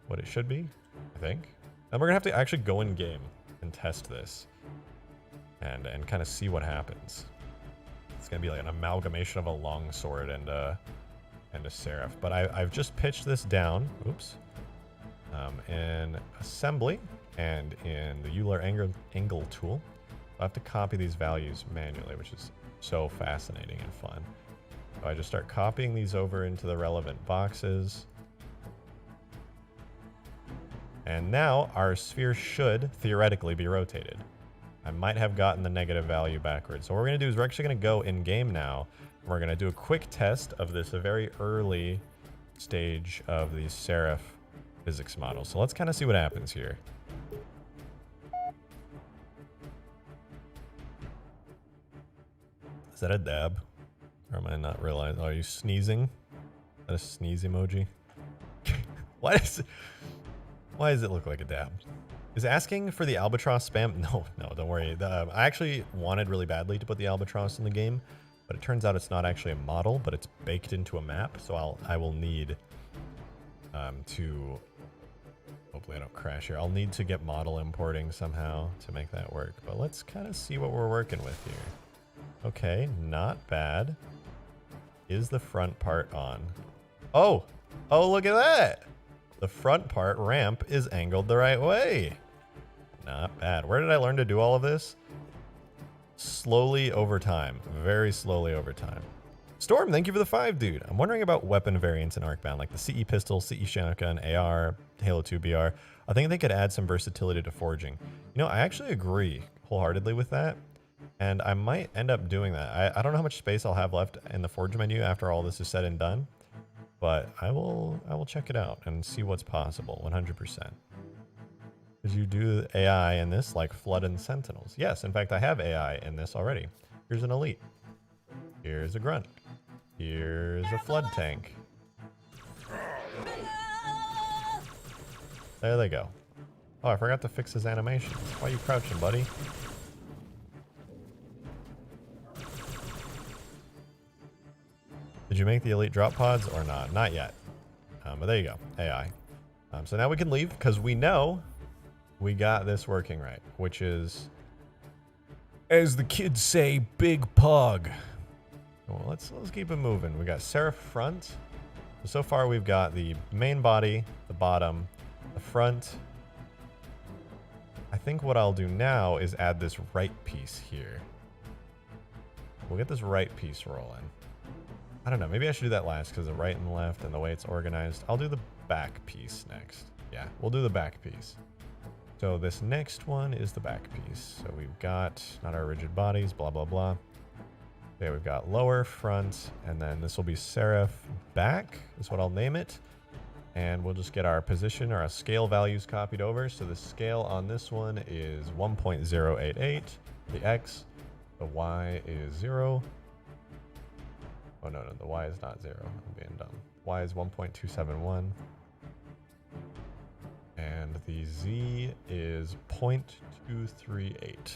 What it should be, I think. And we're gonna have to actually go in game and test this and kind of see what happens. It's gonna be like an amalgamation of a longsword and a Seraph. But I've just pitched this down, oops, in assembly and in the Euler angle tool. I have to copy these values manually, which is so fascinating and fun. So I just start copying these over into the relevant boxes. And now our sphere should theoretically be rotated. I might have gotten the negative value backwards. So what we're going to do is we're actually going to go in game now. And we're going to do a quick test of this very early stage of the Seraph physics model. So let's kind of see what happens here. Is that a dab? Or am I not realizing? Oh, are you sneezing? Is that a sneeze emoji? Why does it look like a dab? Is asking for the albatross spam? No, don't worry. I actually wanted really badly to put the albatross in the game, but it turns out it's not actually a model, but it's baked into a map. So I will need to, hopefully I don't crash here. I'll need to get model importing somehow to make that work. But let's kind of see what we're working with here. Okay, not bad. Is the front part on? Oh, look at that. The front part ramp is angled the right way. Not bad. Where did I learn to do all of this? Slowly over time. Very slowly over time. Storm, thank you for the 5, dude. I'm wondering about weapon variants in Arkbound, like the CE pistol, CE shotgun, AR, Halo 2 BR. I think they could add some versatility to forging. You know, I actually agree wholeheartedly with that. And I might end up doing that. I don't know how much space I'll have left in the Forge menu after all this is said and done, but I will check it out and see what's possible, 100%. Did you do AI in this like Flood and Sentinels? Yes, in fact, I have AI in this already. Here's an Elite. Here's a Grunt. Here's a Flood tank. There they go. Oh, I forgot to fix his animation. Why are you crouching, buddy? Did you make the Elite drop pods or not? Not yet. But there you go, AI. So now we can leave because we know we got this working right, which is, as the kids say, big pug. Well, let's keep it moving. We got Seraph front. So far we've got the main body, the bottom, the front. I think what I'll do now is add this right piece here. We'll get this right piece rolling. I don't know, maybe I should do that last because the right and left and the way it's organized. I'll do the back piece next. Yeah, we'll do the back piece. So this next one is the back piece. So we've got, not our rigid bodies, blah, blah, blah. Okay, we've got lower, front, and then this will be Seraph back, is what I'll name it. And we'll just get our position or our scale values copied over. So the scale on this one is 1.088, the X, the Y is 0. Oh, no, the Y is not 0. I'm being dumb. Y is 1.271. And the Z is 0.238.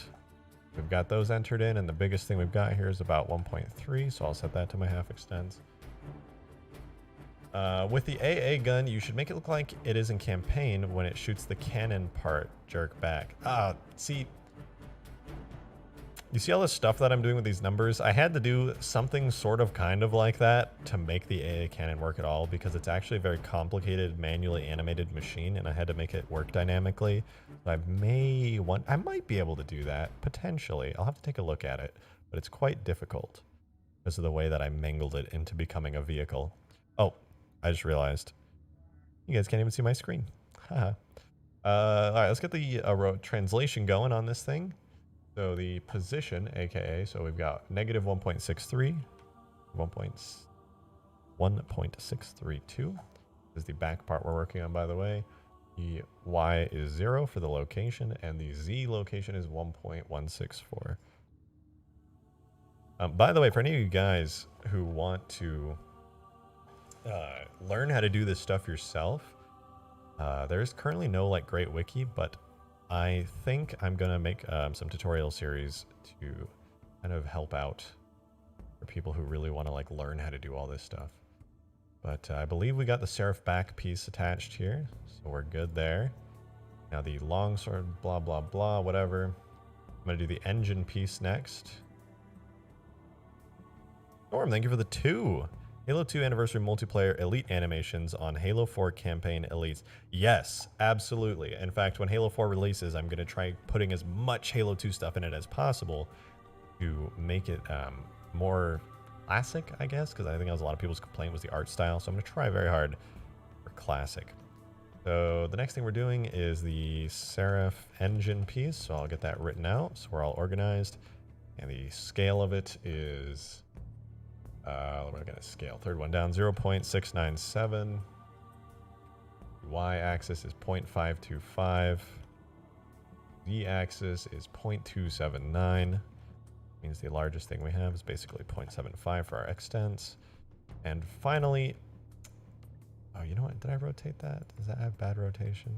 We've got those entered in, and the biggest thing we've got here is about 1.3, so I'll set that to my half extents. With the AA gun, you should make it look like it is in campaign when it shoots the cannon part jerk back. See... You see all this stuff that I'm doing with these numbers? I had to do something sort of kind of like that to make the AA cannon work at all because it's actually a very complicated manually animated machine and I had to make it work dynamically. I might be able to do that, potentially. I'll have to take a look at it, but it's quite difficult because of the way that I mangled it into becoming a vehicle. Oh, I just realized. You guys can't even see my screen. Haha. All right, let's get the translation going on this thing. So the position, aka, so we've got negative 1.63, 1.632 is the back part we're working on, by the way. The Y is 0 for the location, and the Z location is 1.164. By the way, for any of you guys who want to learn how to do this stuff yourself, there's currently no like great wiki, but I think I'm gonna make some tutorial series to kind of help out for people who really want to like learn how to do all this stuff. But I believe we got the Seraph back piece attached here, so we're good there. Now the longsword, blah blah blah, whatever. I'm gonna do the engine piece next. Storm, thank you for the 2. Halo 2 Anniversary Multiplayer Elite Animations on Halo 4 Campaign Elites. Yes, absolutely. In fact, when Halo 4 releases, I'm going to try putting as much Halo 2 stuff in it as possible to make it more classic, I guess, because I think that was a lot of people's complaint was the art style. So I'm going to try very hard for classic. So the next thing we're doing is the Seraph engine piece. So I'll get that written out so we're all organized. And the scale of it is... we're going to scale. Third one down, 0.697. Y-axis is 0.525. Z-axis is 0.279. Means the largest thing we have is basically 0.75 for our extents. And finally, oh, you know what? Did I rotate that? Does that have bad rotation?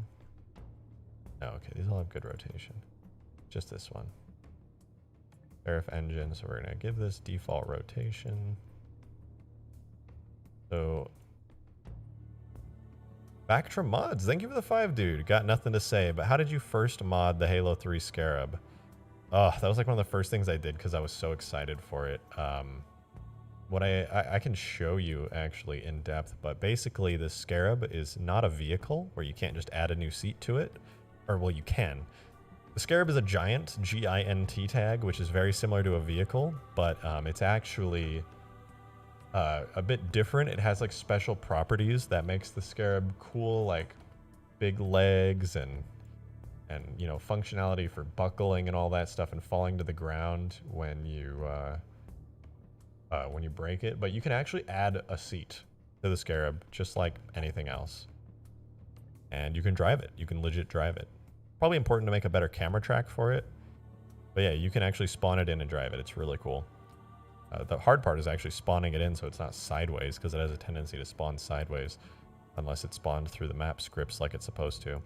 No, okay, these all have good rotation. Just this one. Seraph engine, so we're going to give this default rotation. So, Bactra Mods, thank you for the 5, dude. Got nothing to say, but how did you first mod the Halo 3 Scarab? Oh, that was like one of the first things I did because I was so excited for it. What I can show you actually in depth, but basically the Scarab is not a vehicle where you can't just add a new seat to it. Or, well, you can. The Scarab is a giant, G-I-N-T tag, which is very similar to a vehicle, but it's actually... a bit different. It has like special properties that makes the Scarab cool, like big legs and and you know, functionality for buckling and all that stuff and falling to the ground when you break it. But you can actually add a seat to the Scarab just like anything else, and you can drive it. You can legit drive it. Probably important to make a better camera track for it, but yeah, you can actually spawn it in and drive it. It's really cool. The hard part is actually spawning it in so it's not sideways, because it has a tendency to spawn sideways unless it's spawned through the map scripts like it's supposed to.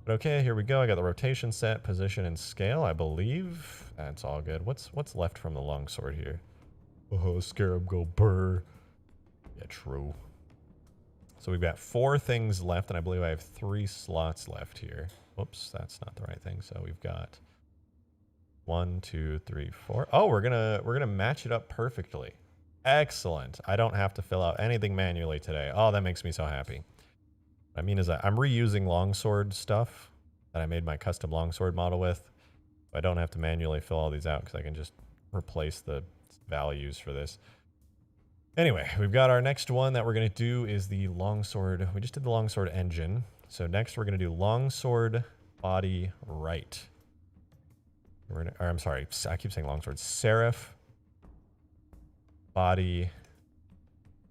But okay, here we go. I got the rotation set, position, and scale, I believe. That's all good. What's left from the longsword here? Oh, Scarab go burr. Yeah, true. So we've got 4 things left, and I believe I have 3 slots left here. Whoops, that's not the right thing. So we've got 1, 2, 3, 4. Oh, we're gonna match it up perfectly. Excellent. I don't have to fill out anything manually today. Oh, that makes me so happy. What I mean is that I'm reusing longsword stuff that I made my custom longsword model with. I don't have to manually fill all these out because I can just replace the values for this. Anyway, we've got our next one that we're going to do is the longsword. We just did the longsword engine. So next we're going to do longsword body right. Or I'm sorry, I keep saying longsword. Seraph body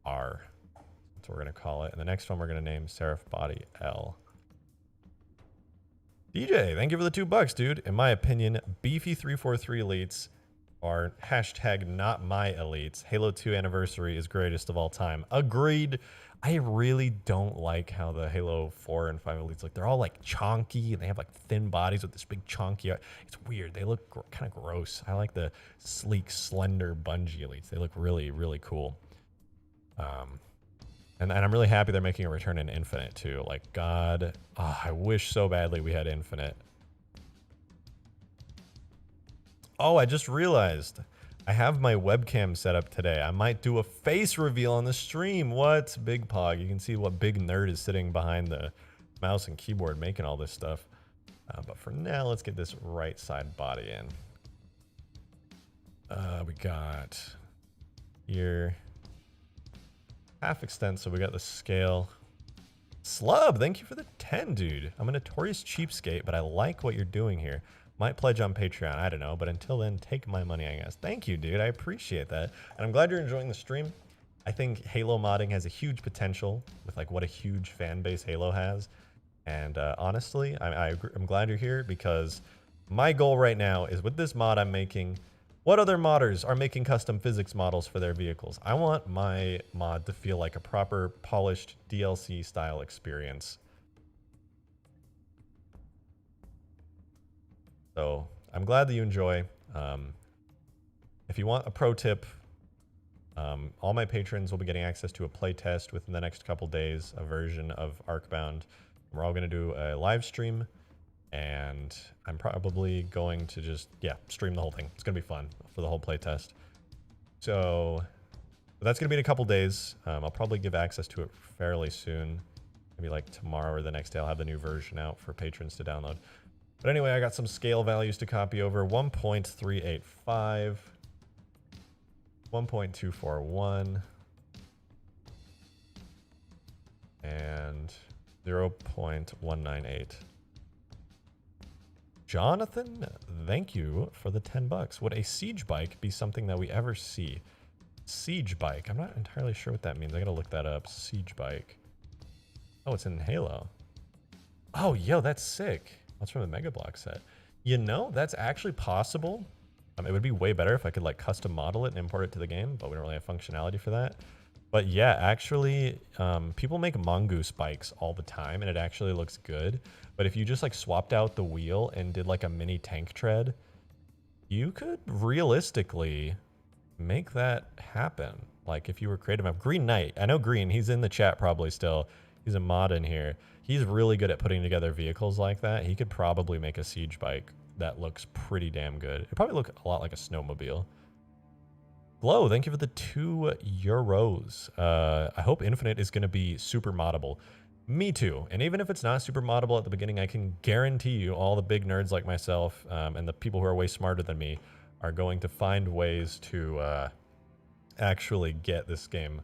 R. That's what we're going to call it. And the next one we're going to name Seraph body L. DJ, thank you for the $2, dude. In my opinion, beefy 343 elites are hashtag not my elites. Halo 2 anniversary is greatest of all time. Agreed. I really don't like how the Halo 4 and 5 elites look. They're all like chonky and they have like thin bodies with this big chonky. It's weird. They look kind of gross. I like the sleek, slender Bungie elites. They look really, really cool. And I'm really happy they're making a return in Infinite too. Like, God, I wish so badly we had Infinite. Oh, I just realized I have my webcam set up today. I might do a face reveal on the stream. What? Big Pog. You can see what big nerd is sitting behind the mouse and keyboard making all this stuff. But for now, let's get this right side body in. We got here half extent, so we got the scale. Slub, thank you for the 10, dude. I'm a notorious cheapskate, but I like what you're doing here. Might pledge on Patreon, I don't know, but until then, take my money, I guess. Thank you, dude, I appreciate that. And I'm glad you're enjoying the stream. I think Halo modding has a huge potential with like what a huge fan base Halo has. And honestly, I'm glad you're here because my goal right now is with this mod I'm making, what other modders are making custom physics models for their vehicles? I want my mod to feel like a proper, polished DLC style experience. So I'm glad that you enjoy. If you want a pro tip, all my patrons will be getting access to a playtest within the next couple days, a version of Arkbound. We're all going to do a live stream, and I'm probably going to just, stream the whole thing. It's going to be fun for the whole playtest. So that's going to be in a couple days. I'll probably give access to it fairly soon. Maybe like tomorrow or the next day I'll have the new version out for patrons to download. But anyway, I got some scale values to copy over. 1.385, 1.241, and 0.198. Jonathan, thank you for the $10. Would a siege bike be something that we ever see? Siege bike. I'm not entirely sure what that means. I gotta look that up. Siege bike. Oh, it's in Halo. Oh, yo, that's sick. That's from the Mega Block set. You know, that's actually possible. It would be way better if I could like custom model it and import it to the game, but we don't really have functionality for that. But yeah, actually, people make mongoose bikes all the time, and it actually looks good. But if you just like swapped out the wheel and did like a mini tank tread, you could realistically make that happen. Like if you were creative enough. Green Knight, I know Green, he's in the chat probably still. He's a mod in here. He's really good at putting together vehicles like that. He could probably make a siege bike that looks pretty damn good. It'd probably look a lot like a snowmobile. Glow, thank you for the €2. I hope Infinite is going to be super moddable. Me too. And even if it's not super moddable at the beginning, I can guarantee you all the big nerds like myself and the people who are way smarter than me are going to find ways to actually get this game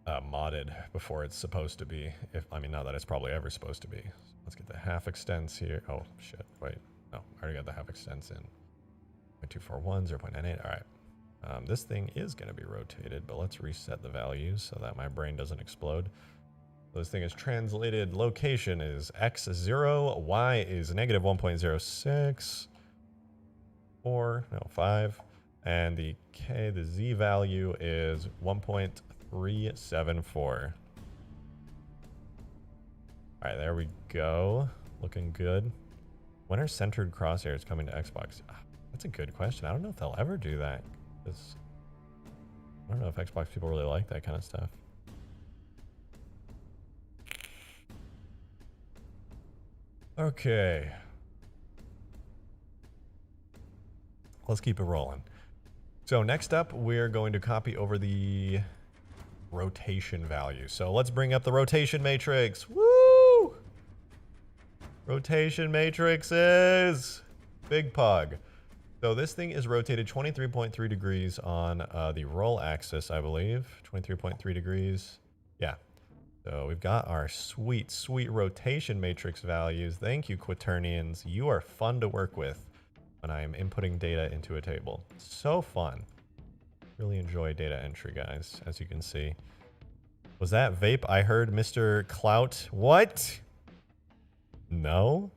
modded before it's supposed to be. I mean, not that it's probably ever supposed to be. Let's get the half extents here. Oh, shit. Wait. No, I already got the half extents in. 0.241, 0.98. All right. This thing is going to be rotated, but let's reset the values so that my brain doesn't explode. So this thing is translated. Location is x0. Y is negative 1.06. 4. No, 5. And the Z value is 1.374. All right, there we go. Looking good. When are centered crosshairs coming to Xbox? That's a good question. I don't know if they'll ever do that. I don't know if Xbox people really like that kind of stuff. Okay. Let's keep it rolling. So next up, we're going to copy over the rotation value. So let's bring up the rotation matrix. Woo! Rotation matrices. Big pug. So this thing is rotated 23.3 degrees on the roll axis, I believe. 23.3 degrees. Yeah. So we've got our sweet, sweet rotation matrix values. Thank you, Quaternians. You are fun to work with when I am inputting data into a table. So fun. Really enjoy data entry, guys, as you can see. Was that vape I heard, Mr. Clout? What? No?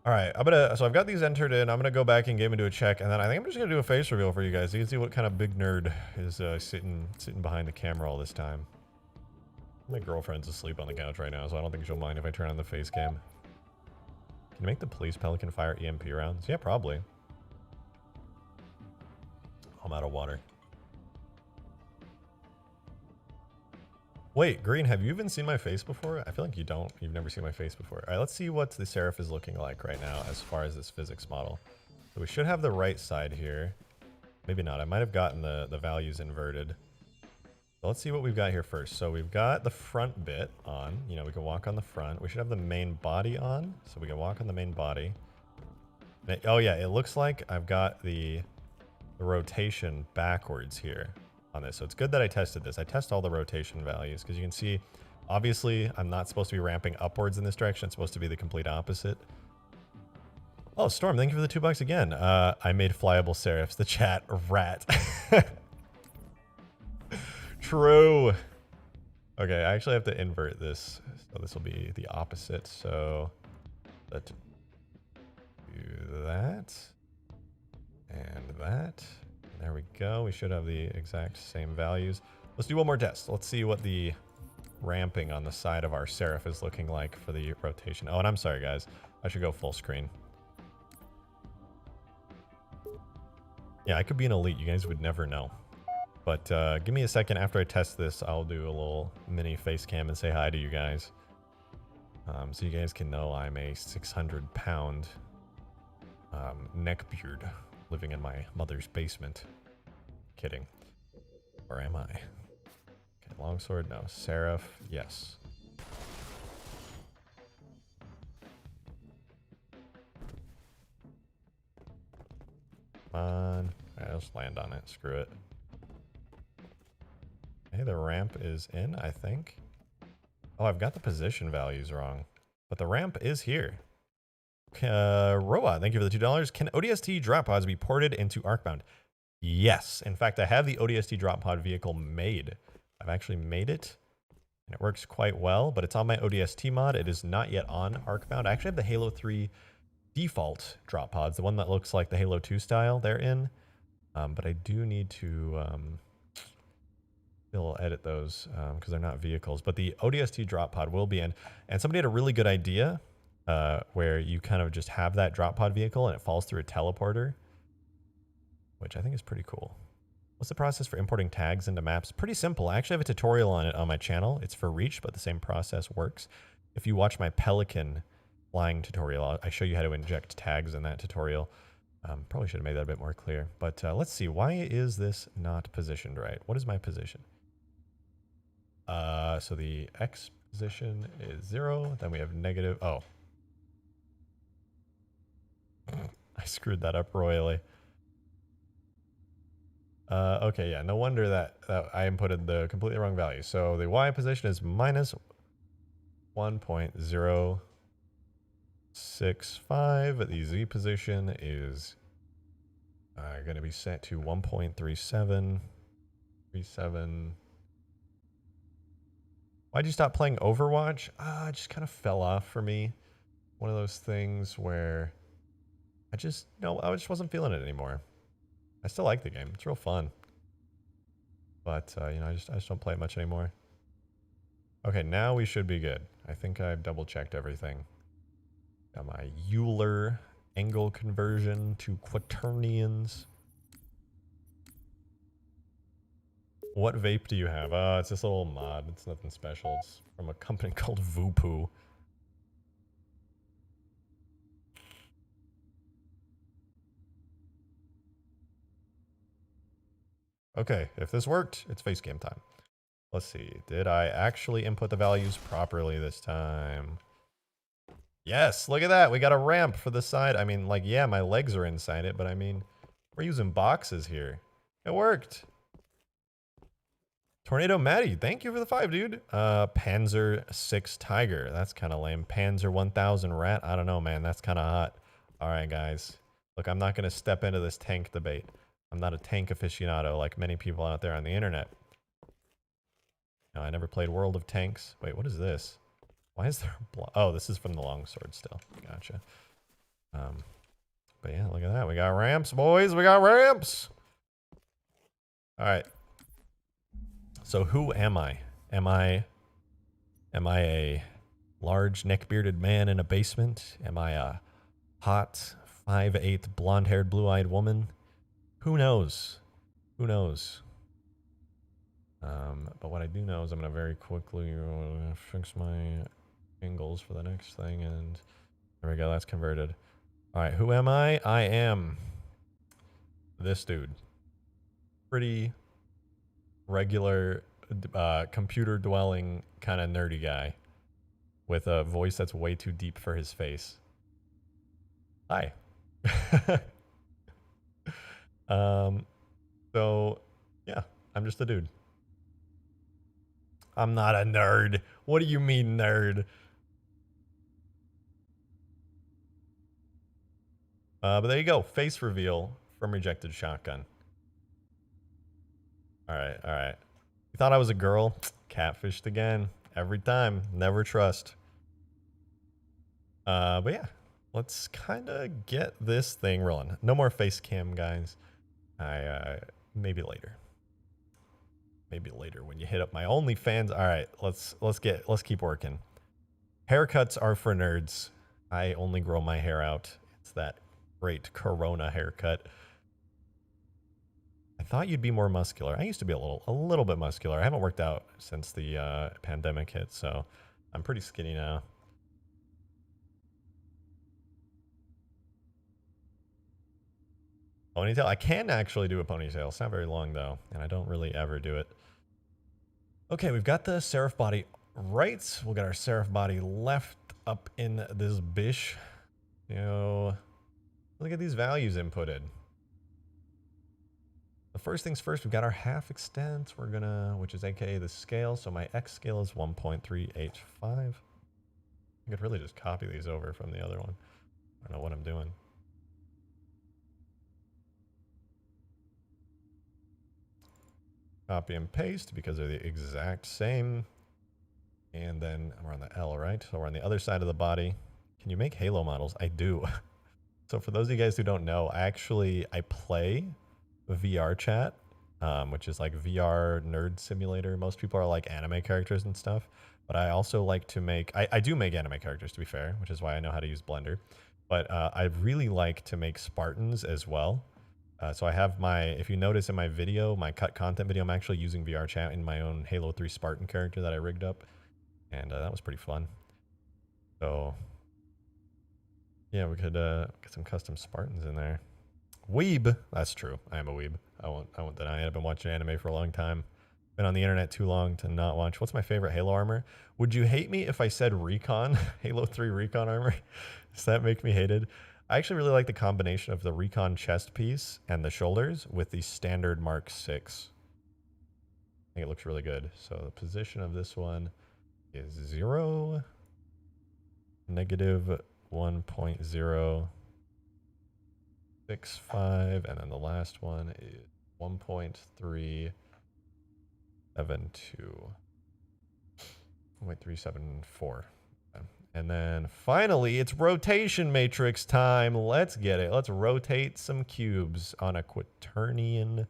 All right, so I've got these entered in. I'm gonna go back in game and do a check, and then I think I'm just gonna do a face reveal for you guys. You can see what kind of big nerd is sitting behind the camera all this time. My girlfriend's asleep on the couch right now, so I don't think she'll mind if I turn on the face cam. Can you make the police Pelican fire EMP rounds? Yeah, probably. I'm out of water. Wait, Green, have you even seen my face before? I feel like you don't. You've never seen my face before. All right, let's see what the Seraph is looking like right now as far as this physics model. So we should have the right side here. Maybe not. I might have gotten the values inverted. So let's see what we've got here first. So we've got the front bit on. You know, we can walk on the front. We should have the main body on. So we can walk on the main body. Oh, yeah, it looks like I've got the rotation backwards here on this. So it's good that I tested this. I test all the rotation values because you can see, obviously, I'm not supposed to be ramping upwards in this direction. It's supposed to be the complete opposite. Oh, Storm, thank you for the $2 again. I made flyable Seraphs. The chat rat. True. Okay, I actually have to invert this. So this will be the opposite. So let's do that. And that. There we go. We should have the exact same values. Let's do one more test. Let's see what the ramping on the side of our Seraph is looking like for the rotation. Oh, and I'm sorry, guys. I should go full screen. Yeah, I could be an elite. You guys would never know. But give me a second. After I test this, I'll do a little mini face cam and say hi to you guys. So you guys can know I'm a 600-pound neckbeard living in my mother's basement. Kidding. Or am I? Okay, Longsword, no. Seraph, yes. Come on. Alright, let's land on it. Screw it. Okay, the ramp is in, I think. Oh, I've got the position values wrong. But the ramp is here. Roa, thank you for the $2. Can ODST drop pods be ported into Arkbound? Yes. In fact, I have the ODST drop pod vehicle made. I've actually made it, and it works quite well, but it's on my ODST mod. It is not yet on Arkbound. I actually have the Halo 3 default drop pods, the one that looks like the Halo 2 style they're in. But I do need to still edit those because they're not vehicles. But the ODST drop pod will be in. And somebody had a really good idea where you kind of just have that drop pod vehicle and it falls through a teleporter, which I think is pretty cool. What's the process for importing tags into maps? Pretty simple. I actually have a tutorial on it on my channel. It's for Reach, but the same process works. If you watch my Pelican flying tutorial, I show you how to inject tags in that tutorial. Probably should have made that a bit more clear. But let's see. Why is this not positioned right? What is my position? So the X position is 0. Then we have negative. Oh. I screwed that up royally. Okay, yeah, no wonder that I inputted the completely wrong value. So the Y position is minus 1.065. The Z position is going to be set to 1.3737. Why'd you stop playing Overwatch? It just kind of fell off for me. One of those things where I just wasn't feeling it anymore. I still like the game. It's real fun. But, I just don't play it much anymore. Okay, now we should be good. I think I've double-checked everything. Got my Euler angle conversion to quaternions. What vape do you have? It's this little mod. It's nothing special. It's from a company called Voopoo. Okay, if this worked, it's face cam time. Let's see. Did I actually input the values properly this time? Yes, look at that. We got a ramp for the side. I mean, like, yeah, my legs are inside it, but I mean, we're using boxes here. It worked. Tornado Maddie, thank you for the 5, dude. Panzer 6 Tiger. That's kind of lame. Panzer 1000 Rat. I don't know, man. That's kind of hot. All right, guys. Look, I'm not going to step into this tank debate. I'm not a tank aficionado like many people out there on the internet. No, I never played World of Tanks. Wait, what is this? Why is there oh, this is from the Longswords still. Gotcha. But yeah, look at that. We got ramps, boys. We got ramps. All right. So who am I? Am I a large neck-bearded man in a basement? Am I a hot 5'8" blonde-haired blue-eyed woman? Who knows? Who knows? But what I do know is I'm going to very quickly fix my angles for the next thing, and there we go, that's converted. All right, who am I? I am this dude. Pretty regular, computer-dwelling kind of nerdy guy with a voice that's way too deep for his face. Hi. So, yeah, I'm just a dude. I'm not a nerd. What do you mean, nerd? But there you go. Face reveal from Rejected Shotgun. All right, all right. You thought I was a girl? Catfished again. Every time. Never trust. But yeah, let's kind of get this thing rolling. No more face cam, guys. Maybe later. Maybe later when you hit up my OnlyFans. All right, let's keep working. Haircuts are for nerds. I only grow my hair out. It's that great Corona haircut. I thought you'd be more muscular. I used to be a little bit muscular. I haven't worked out since the pandemic hit, so I'm pretty skinny now. Ponytail? I can actually do a ponytail. It's not very long though, and I don't really ever do it. Okay, we've got the Seraph body right. We'll get our Seraph body left up in this bish. Look at these values inputted. The first things first, we've got our half extent. We're gonna, which is AKA the scale. So my X scale is 1.385. I could really just copy these over from the other one. I don't know what I'm doing. Copy and paste because they're the exact same. And then we're on the L, right? So we're on the other side of the body. Can you make Halo models? I do. So for those of you guys who don't know, I play VR chat, which is like VR nerd simulator. Most people are like anime characters and stuff. But I also like to make, I do make anime characters to be fair, which is why I know how to use Blender. But I really like to make Spartans as well. So I have if you notice in my video, my cut content video, I'm actually using VR chat in my own Halo 3 Spartan character that I rigged up. And that was pretty fun. So yeah, we could get some custom Spartans in there. Weeb. That's true. I am a weeb. I won't deny it. I've been watching anime for a long time. Been on the internet too long to not watch. What's my favorite Halo armor? Would you hate me if I said Recon? Halo 3 Recon armor? Does that make me hated? I actually really like the combination of the recon chest piece and the shoulders with the standard Mark 6. I think it looks really good. So the position of this one is 0, negative 1.065, and then the last one is 1.372. 1.374. And then finally, it's rotation matrix time. Let's get it. Let's rotate some cubes on a quaternion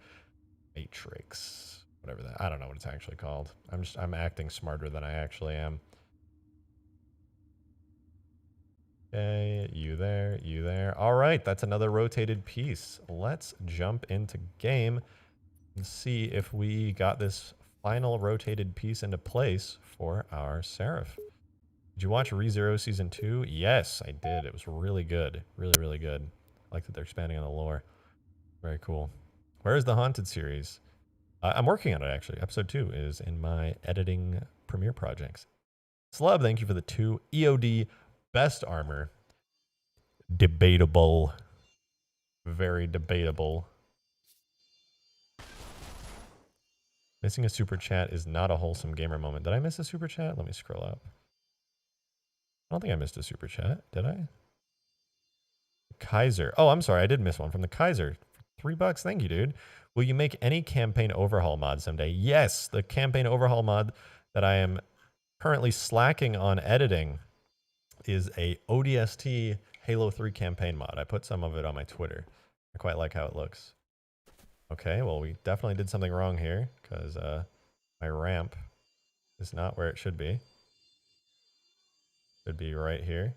matrix. Whatever that. I don't know what it's actually called. I'm acting smarter than I actually am. Okay, you there, you there. All right, that's another rotated piece. Let's jump into game and see if we got this final rotated piece into place for our Seraph. Did you watch ReZero Season 2? Yes, I did. It was really good. Really, really good. I like that they're expanding on the lore. Very cool. Where is the Haunted series? I'm working on it, actually. Episode 2 is in my editing premiere projects. Slub, thank you for the 2. EOD, best armor. Debatable. Very debatable. Missing a super chat is not a wholesome gamer moment. Did I miss a super chat? Let me scroll up. I don't think I missed a super chat, did I? Kaiser. Oh, I'm sorry. I did miss one from the Kaiser. $3. Thank you, dude. Will you make any campaign overhaul mod someday? Yes, the campaign overhaul mod that I am currently slacking on editing is a ODST Halo 3 campaign mod. I put some of it on my Twitter. I quite like how it looks. Okay, well, we definitely did something wrong here because my ramp is not where it should be. Should be right here.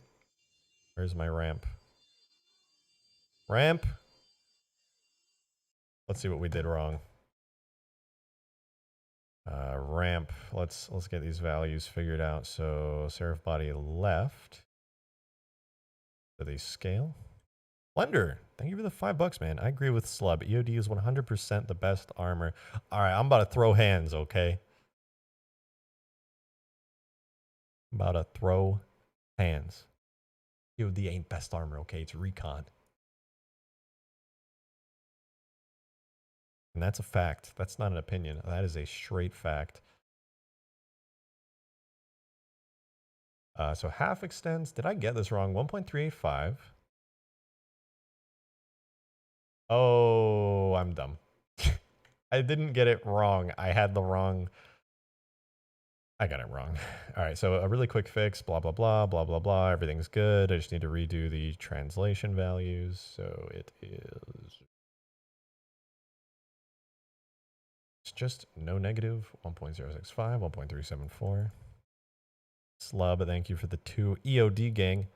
Where's my ramp? Ramp. Let's see what we did wrong. Ramp. Let's get these values figured out. So Seraph body left. Do they scale? Blender. Thank you for the $5, man. I agree with Slub. EOD is 100% the best armor. All right, I'm about to throw hands, okay? I'm about to throw hands. EOD ain't best armor, okay? It's recon. And that's a fact. That's not an opinion. That is a straight fact. So half extends. Did I get this wrong? 1.385. Oh, I'm dumb. I didn't get it wrong. I had the wrong. I got it wrong. All right, so a really quick fix, blah, blah, blah, blah, blah, blah. Everything's good. I just need to redo the translation values. So it is. It's just no negative. 1.065, 1.374. Slub, thank you for the 2. EOD gang.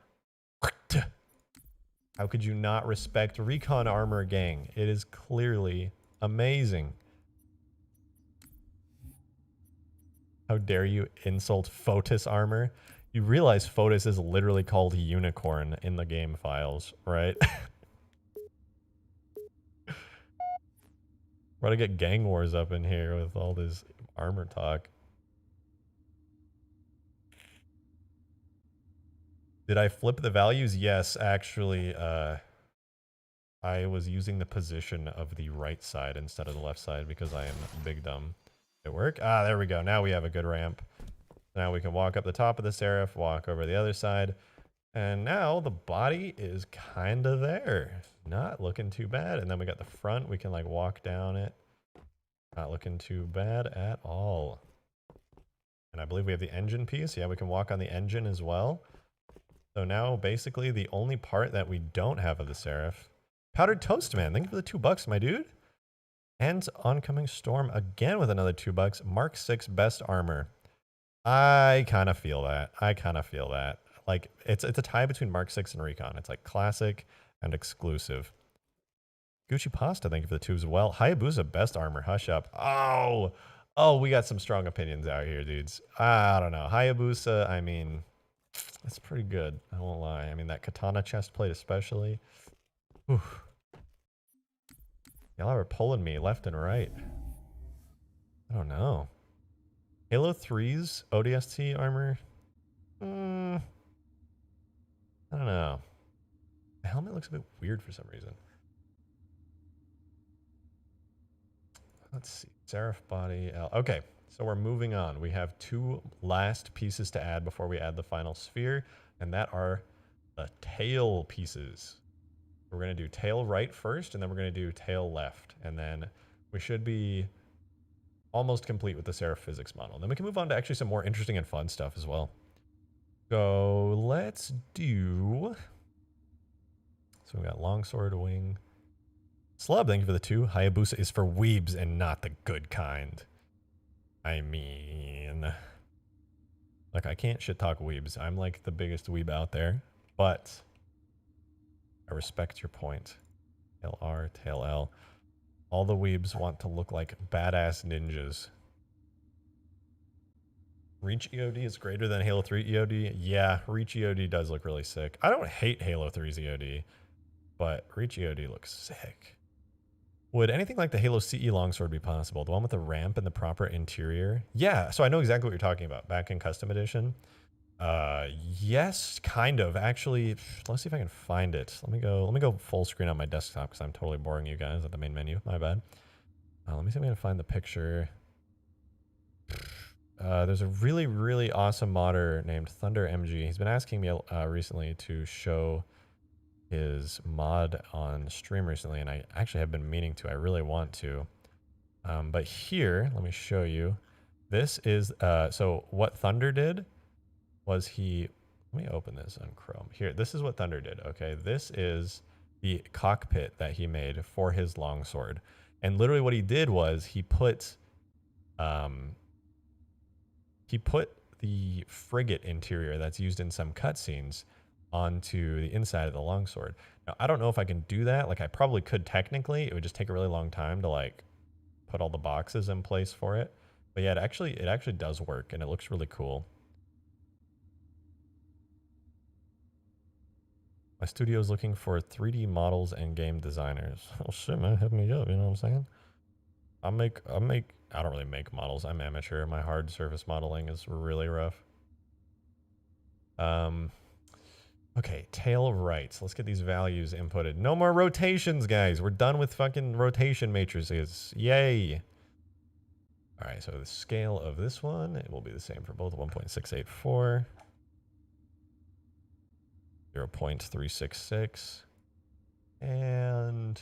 How could you not respect Recon Armor gang? It is clearly amazing. How dare you insult Photis Armor? You realize Photis is literally called Unicorn in the game files, right? We're gonna get gang wars up in here with all this armor talk. Did I flip the values? Yes, actually, I was using the position of the right side instead of the left side because I am big dumb. Did it work? Ah, there we go. Now we have a good ramp. Now we can walk up the top of the Seraph, walk over the other side. And now the body is kind of there. Not looking too bad. And then we got the front. We can like walk down it. Not looking too bad at all. And I believe we have the engine piece. Yeah, we can walk on the engine as well. So now basically the only part that we don't have of the Seraph. Powdered Toast Man, thank you for the $2, my dude. And Oncoming Storm again with another $2. Mark 6 best armor. I kind of feel that. I kind of feel that. Like it's a tie between Mark 6 and Recon. It's like classic and exclusive. Gucci Pasta, thank you for the 2 as well. Hayabusa best armor. Hush up. Oh, we got some strong opinions out here, dudes. I don't know. Hayabusa, I mean, it's pretty good. I won't lie. I mean, that katana chest plate especially. Whew. Y'all are pulling me left and right. I don't know. Halo 3's ODST armor? I don't know. The helmet looks a bit weird for some reason. Let's see. Seraph body. Okay, so we're moving on. We have 2 last pieces to add before we add the final sphere, and that are the tail pieces. We're going to do tail right first, and then we're going to do tail left. And then we should be almost complete with the Seraph physics model. And then we can move on to actually some more interesting and fun stuff as well. So let's do... So we got longsword, wing. Slub, thank you for the 2. Hayabusa is for weebs and not the good kind. I mean... Like, I can't shit talk weebs. I'm like the biggest weeb out there. But... I respect your point. Tail R, tail L. All the weebs want to look like badass ninjas. Reach EOD is greater than Halo 3 EOD. Yeah, Reach EOD does look really sick. I don't hate Halo 3's EOD, but Reach EOD looks sick. Would anything like the Halo CE longsword be possible? The one with the ramp and the proper interior? Yeah, so I know exactly what you're talking about. Back in Custom Edition. Yes, kind of. Actually, let's see if I can find it. Let me go full screen on my desktop because I'm totally boring you guys at the main menu. My bad. Let me see if I can find the picture. There's a really, really awesome modder named Thunder MG. He's been asking me recently to show his mod on stream recently, and I actually have been meaning to. I really want to. But here, let me show you. This is, so what Thunder did was let me open this on Chrome. Here, this is what Thunder did, okay? This is the cockpit that he made for his longsword. And literally what he did was he put the frigate interior that's used in some cutscenes onto the inside of the longsword. Now, I don't know if I can do that. Like, I probably could technically. It would just take a really long time to, like, put all the boxes in place for it. But yeah, it actually does work, and it looks really cool. My studio is looking for 3D models and game designers. Oh shit, man, hit me up, you know what I'm saying? I don't really make models. I'm amateur. My hard surface modeling is really rough. Okay, tail right. So let's get these values inputted. No more rotations, guys. We're done with fucking rotation matrices. Yay. All right, so the scale of this one, it will be the same for both 1.684. 0.366 and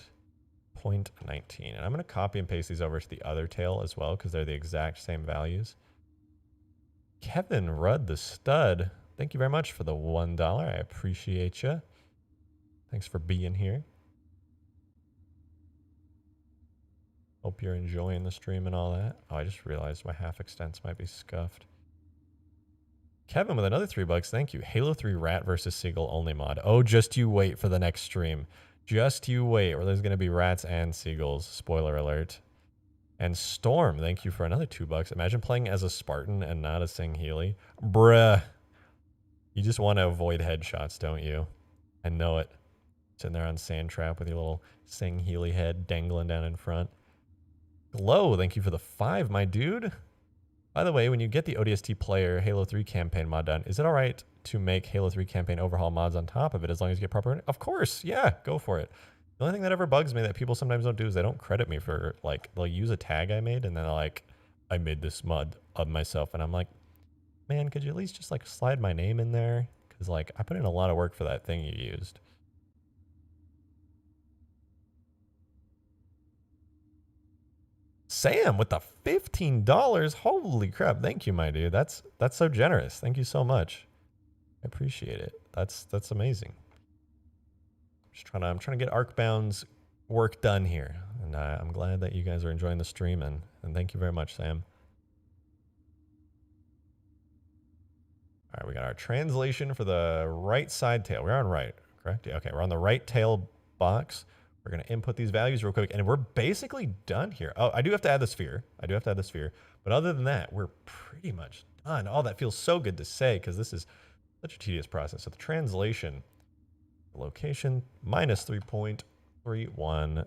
0.19. And I'm going to copy and paste these over to the other tail as well because they're the exact same values. Kevin Rudd the Stud, thank you very much for the $1. I appreciate you. Thanks for being here. Hope you're enjoying the stream and all that. Oh, I just realized my half extents might be scuffed. Kevin with another $3, thank you. Halo 3 rat versus seagull only mod. Oh, just you wait for the next stream. Just you wait, where there's going to be rats and seagulls. Spoiler alert. And Storm, thank you for another $2. Imagine playing as a Spartan and not a Sing Healy. Bruh. You just want to avoid headshots, don't you? I know it. Sitting there on Sand Trap with your little Sing Healy head dangling down in front. Glow, thank you for the 5, my dude. By the way, when you get the ODST player Halo 3 campaign mod done, is it all right to make Halo 3 campaign overhaul mods on top of it as long as you get proper... Of course, yeah, go for it. The only thing that ever bugs me that people sometimes don't do is they don't credit me for, like, they'll use a tag I made and then they're like, I made this mod of myself. And I'm like, man, could you at least just, like, slide my name in there? Because, like, I put in a lot of work for that thing you used. Sam with the $15. Holy crap. Thank you, my dude. That's so generous. Thank you so much. I appreciate it. That's amazing. I'm trying to get Arkbound's work done here. And I'm glad that you guys are enjoying the stream and thank you very much, Sam. All right, we got our translation for the right side tail. We're on right, correct? Yeah, okay, we're on the right tail box. We're going to input these values real quick, and we're basically done here. Oh, I do have to add the sphere. But other than that, we're pretty much done. Oh, that feels so good to say, because this is such a tedious process. So the translation, location, minus 3.31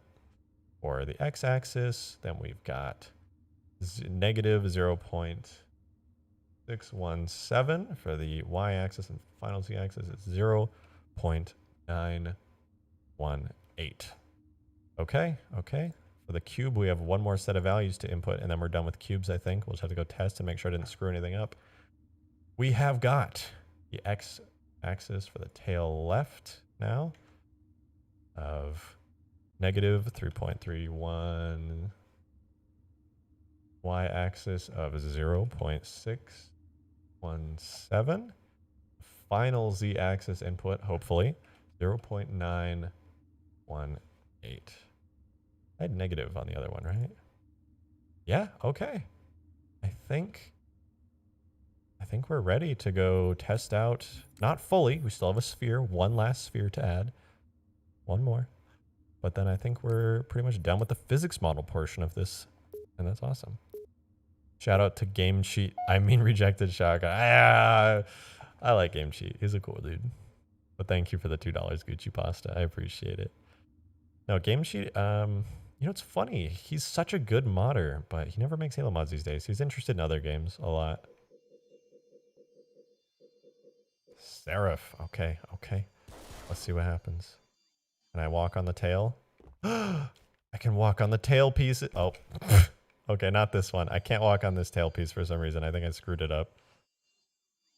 for the x-axis. Then we've got negative 0.617 for the y-axis, and final z-axis is 0.9 Okay, okay. For the cube, we have one more set of values to input, and then we're done with cubes, I think. We'll just have to go test and make sure I didn't screw anything up. We have got the x-axis for the tail left now of negative 3.31, y-axis of 0.617, final z-axis input, hopefully, 0.918. I had negative on the other one, right? Yeah, okay. I think we're ready to go test out, not fully, we still have a sphere, one last sphere to add. One more. But then I think we're pretty much done with the physics model portion of this, and that's awesome. Shout out to Game Cheat. I mean Rejected Shotgun. I like Game Cheat. He's a cool dude. But thank you for the $2 Gucci Pasta. I appreciate it. No, Game Cheat, you know, it's funny. He's such a good modder, but he never makes Halo mods these days. He's interested in other games a lot. Seraph. Okay, okay. Let's see what happens. Can I walk on the tail? I can walk on the tail piece. Oh, okay, not this one. I can't walk on this tail piece for some reason. I think I screwed it up.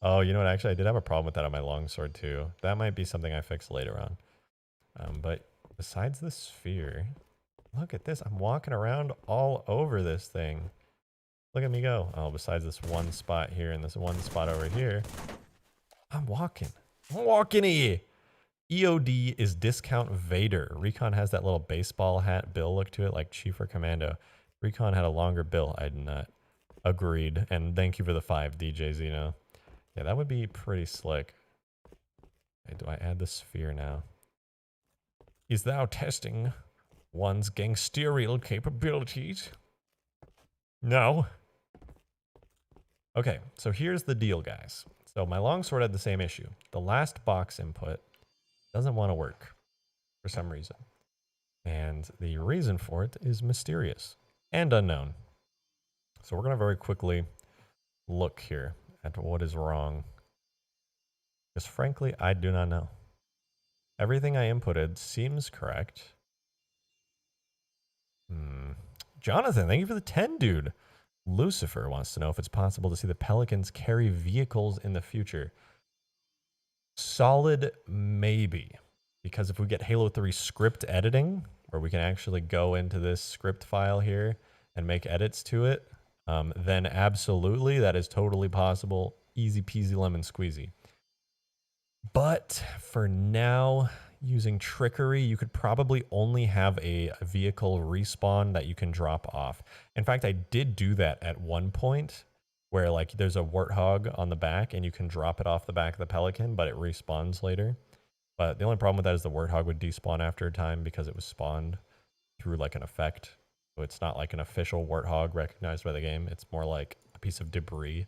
Oh, you know what? Actually, I did have a problem with that on my longsword too. That might be something I fix later on. But besides the sphere, look at this. I'm walking around all over this thing. Look at me go. Oh, besides this one spot here and this one spot over here, I'm walking. I'm walking here. EOD is Discount Vader. Recon has that little baseball hat bill look to it, like Chief or Commando. Recon had a longer bill. I did not. Agreed. And thank you for the 5, DJ Zeno. Yeah, that would be pretty slick. Okay, do I add the sphere now? Is thou testing one's gangsterial capabilities? No. Okay, so here's the deal, guys. So my longsword had the same issue. The last box input doesn't want to work for some reason. And the reason for it is mysterious and unknown. So we're going to very quickly look here at what is wrong. Because frankly, I do not know. Everything I inputted seems correct. Jonathan, thank you for the 10, dude. Lucifer wants to know if it's possible to see the Pelicans carry vehicles in the future. Solid maybe. Because if we get Halo 3 script editing, where we can actually go into this script file here and make edits to it, then absolutely, that is totally possible. Easy peasy lemon squeezy. But for now, using trickery, you could probably only have a vehicle respawn that you can drop off. In fact, I did do that at one point where like there's a warthog on the back and you can drop it off the back of the Pelican, but it respawns later. But the only problem with that is the warthog would despawn after a time because it was spawned through like an effect. So it's not like an official warthog recognized by the game. It's more like a piece of debris.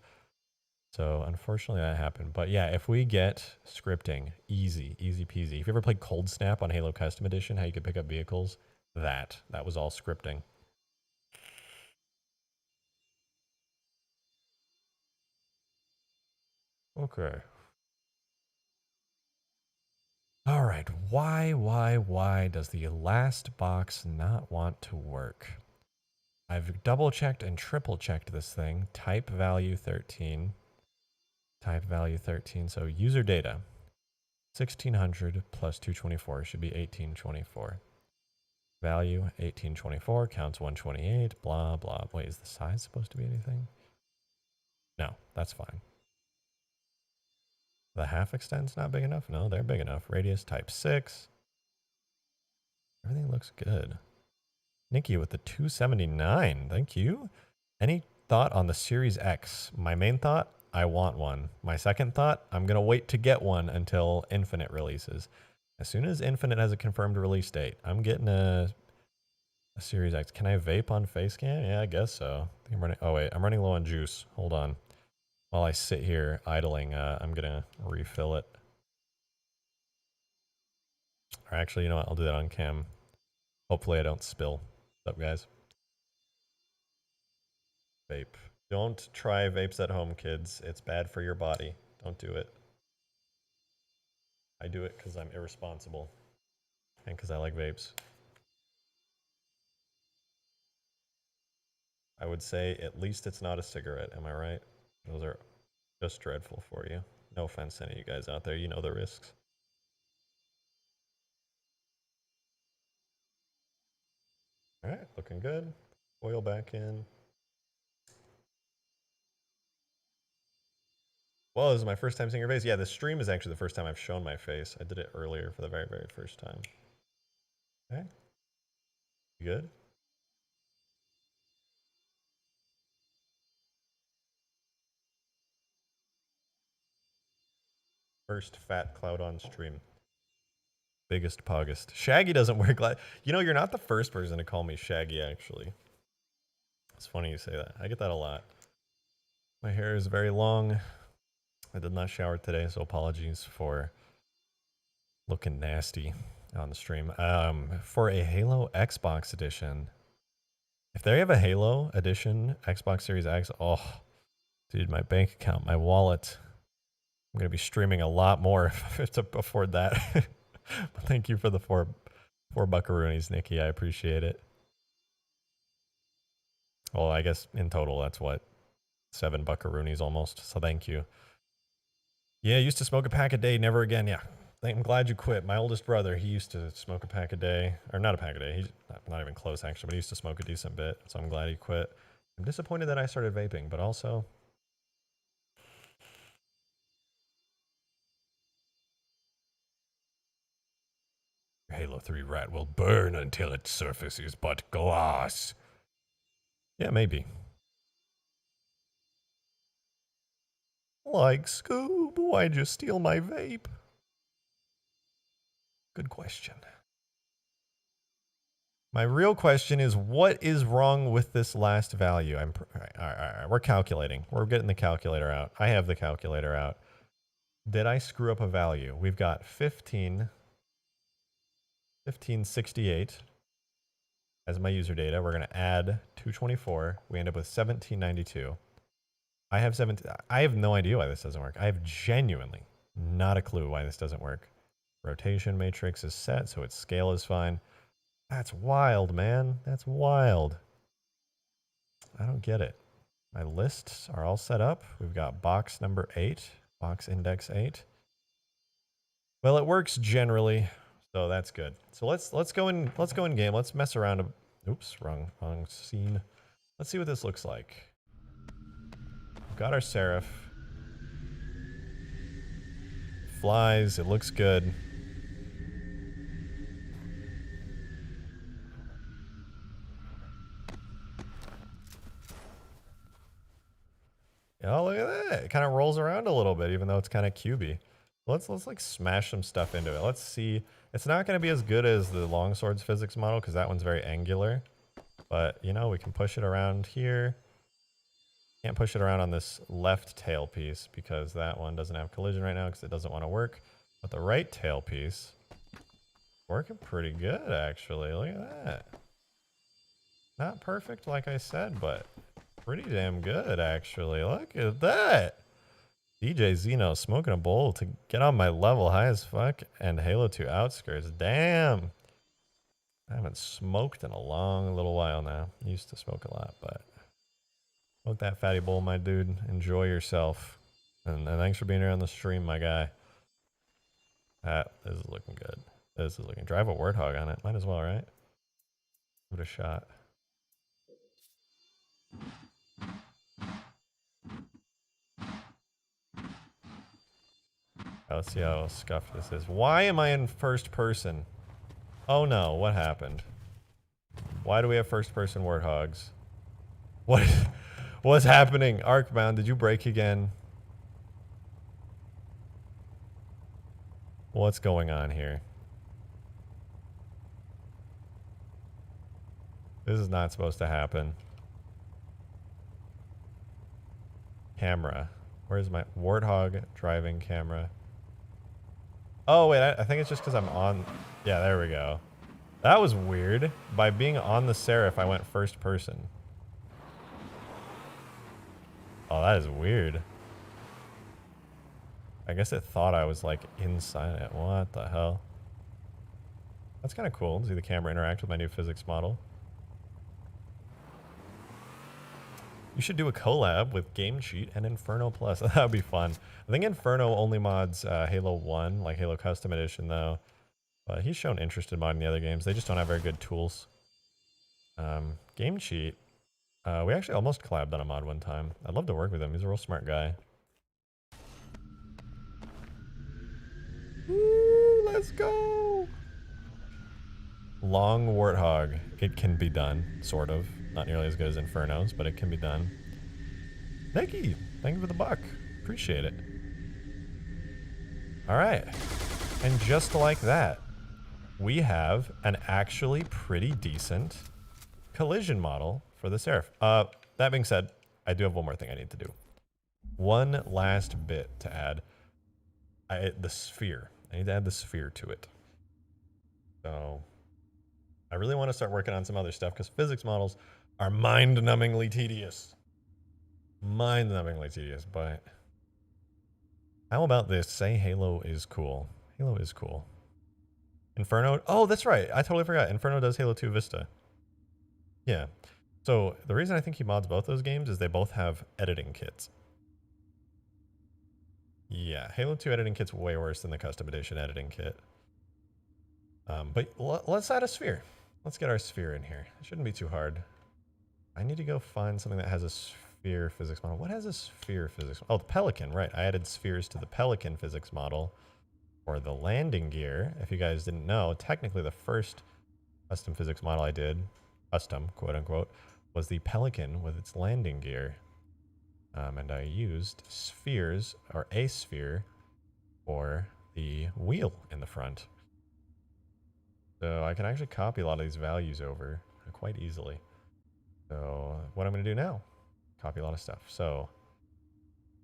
So unfortunately that happened. But yeah, if we get scripting, easy peasy. If you ever played Cold Snap on Halo Custom Edition, how you could pick up vehicles, that was all scripting. Okay. All right, why does the last box not want to work? I've double checked and triple checked this thing. Type value 13. Type value 13. So user data 1600 plus 224 should be 1824. Value 1824 counts 128. Blah blah. Wait, is the size supposed to be anything? No, that's fine. The half extend's not big enough? No, they're big enough. Radius type 6. Everything looks good. Nikki with the 279. Thank you. Any thought on the Series X? My main thought, I want one. My second thought, I'm going to wait to get one until Infinite releases. As soon as Infinite has a confirmed release date, I'm getting a Series X. Can I vape on Facecam? Yeah, I guess so. I think I'm running, oh wait, I'm running low on juice. Hold on. While I sit here idling, I'm going to refill it. Or actually, you know what? I'll do that on cam. Hopefully I don't spill. What's up, guys? Vape. Don't try vapes at home, kids. It's bad for your body. Don't do it. I do it because I'm irresponsible. and because I like vapes. I would say at least it's not a cigarette, am I right? Those are just dreadful for you. No offense to any of you guys out there, you know the risks. Alright, looking good. Oil back in. Well, this is my first time seeing your face. Yeah, the stream is actually the first time I've shown my face. I did it earlier for the very, very first time. Okay. You good? First fat cloud on stream. Biggest poggest. Shaggy doesn't wear glasses. You know, you're not the first person to call me Shaggy, actually. It's funny you say that. I get that a lot. My hair is very long. I did not shower today, so apologies for looking nasty on the stream. For a Halo Xbox edition, if they have a Halo edition Xbox Series X, oh, dude, my bank account, my wallet, I'm going to be streaming a lot more if I have to afford that. But thank you for the four buckaroonies, Nikki. I appreciate it. Well, I guess in total, that's what, 7 buckaroonies almost. So thank you. Yeah, used to smoke a pack a day, never again. Yeah, I'm glad you quit. My oldest brother, he used to smoke a pack a day, or not a pack a day. He's not even close actually, but he used to smoke a decent bit. So I'm glad he quit. I'm disappointed that I started vaping, but also Halo 3 rat will burn until its surface is but glass. Yeah, maybe. Like Scoob, why'd you steal my vape? Good question. My real question is, what is wrong with this last value? All right, we're calculating. We're getting the calculator out. I have the calculator out. Did I screw up a value? We've got 1568 as my user data. We're going to add 224. We end up with 1792. I have no idea why this doesn't work. I have genuinely not a clue why this doesn't work. Rotation matrix is set, so its scale is fine. That's wild, man. That's wild. I don't get it. My lists are all set up. We've got box number 8, box index 8. Well, it works generally, so that's good. So let's go in game. Let's mess around. Oops, wrong scene. Let's see what this looks like. We've got our Seraph. Flies. It looks good. Oh, look at that. It kind of rolls around a little bit, even though it's kind of cubey. Let's like smash some stuff into it. Let's see. It's not going to be as good as the Longswords physics model because that one's very angular. But, you know, we can push it around here. Can't push it around on this left tail piece because that one doesn't have collision right now because it doesn't want to work. But the right tail piece, working pretty good, actually. Look at that. Not perfect, like I said, but pretty damn good, actually. Look at that. DJ Zeno smoking a bowl to get on my level, high as fuck, and Halo 2 outskirts. Damn. I haven't smoked in a long little while now. Used to smoke a lot, but smoke that fatty bowl, my dude. Enjoy yourself. And thanks for being here on the stream, my guy. This is looking good. This is looking. Drive a Warthog on it. Might as well, right? Give it a shot. Let's see how scuffed this is. Why am I in first person? Oh no, what happened? Why do we have first person Warthogs? What's happening? Arkbound, did you break again? What's going on here? This is not supposed to happen. Camera. Where's my Warthog driving camera? Oh, wait, I think it's just because I'm on... Yeah, there we go. That was weird. By being on the Seraph, I went first person. Oh, that is weird. I guess it thought I was, like, inside it. What the hell? That's kind of cool to see the camera interact with my new physics model. You should do a collab with Game Cheat and Inferno Plus. That would be fun. I think Inferno only mods Halo 1, like Halo Custom Edition, though. But he's shown interest in modding the other games. They just don't have very good tools. Game Cheat. We actually almost collabed on a mod one time. I'd love to work with him. He's a real smart guy. Woo, let's go! Long Warthog. It can be done, sort of. Not nearly as good as Inferno's, but it can be done. Thank you. Thank you for the buck. Appreciate it. All right. And just like that, we have an actually pretty decent collision model for the Seraph. That being said, I do have one more thing I need to do. One last bit to add. The sphere. I need to add the sphere to it. So I really want to start working on some other stuff because physics models are mind-numbingly tedious. Mind-numbingly tedious, but how about this? Say Halo is cool. Halo is cool. Inferno. Oh, that's right. I totally forgot. Inferno does Halo 2 Vista. Yeah. So the reason I think he mods both those games is they both have editing kits. Yeah, Halo 2 editing kit's way worse than the custom edition editing kit. But let's add a sphere. Let's get our sphere in here. It shouldn't be too hard. I need to go find something that has a sphere physics model. What has a sphere physics? Oh, the Pelican, right. I added spheres to the Pelican physics model for the landing gear. If you guys didn't know, technically the first custom physics model I did, custom, quote unquote, was the Pelican with its landing gear. And I used spheres, or a sphere, for the wheel in the front. So I can actually copy a lot of these values over quite easily. So what I'm going to do now, copy a lot of stuff. So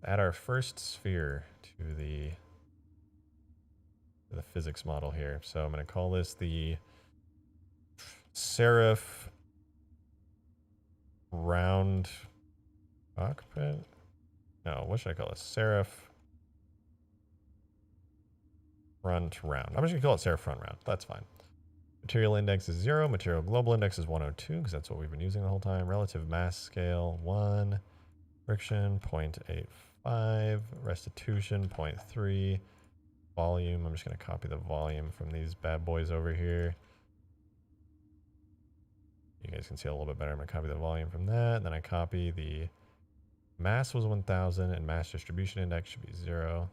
add our first sphere to the physics model here. So I'm going to call this the Seraph round cockpit. No, what should I call it? Seraph front round. I'm just going to call it Seraph front round. That's fine. Material index is 0. Material global index is 102 because that's what we've been using the whole time. Relative mass scale 1. Friction 0.85. Restitution 0.3. Volume. I'm just going to copy the volume from these bad boys over here. You guys can see a little bit better. I'm going to copy the volume from that. And then I copy the mass was 1000 and mass distribution index should be 0.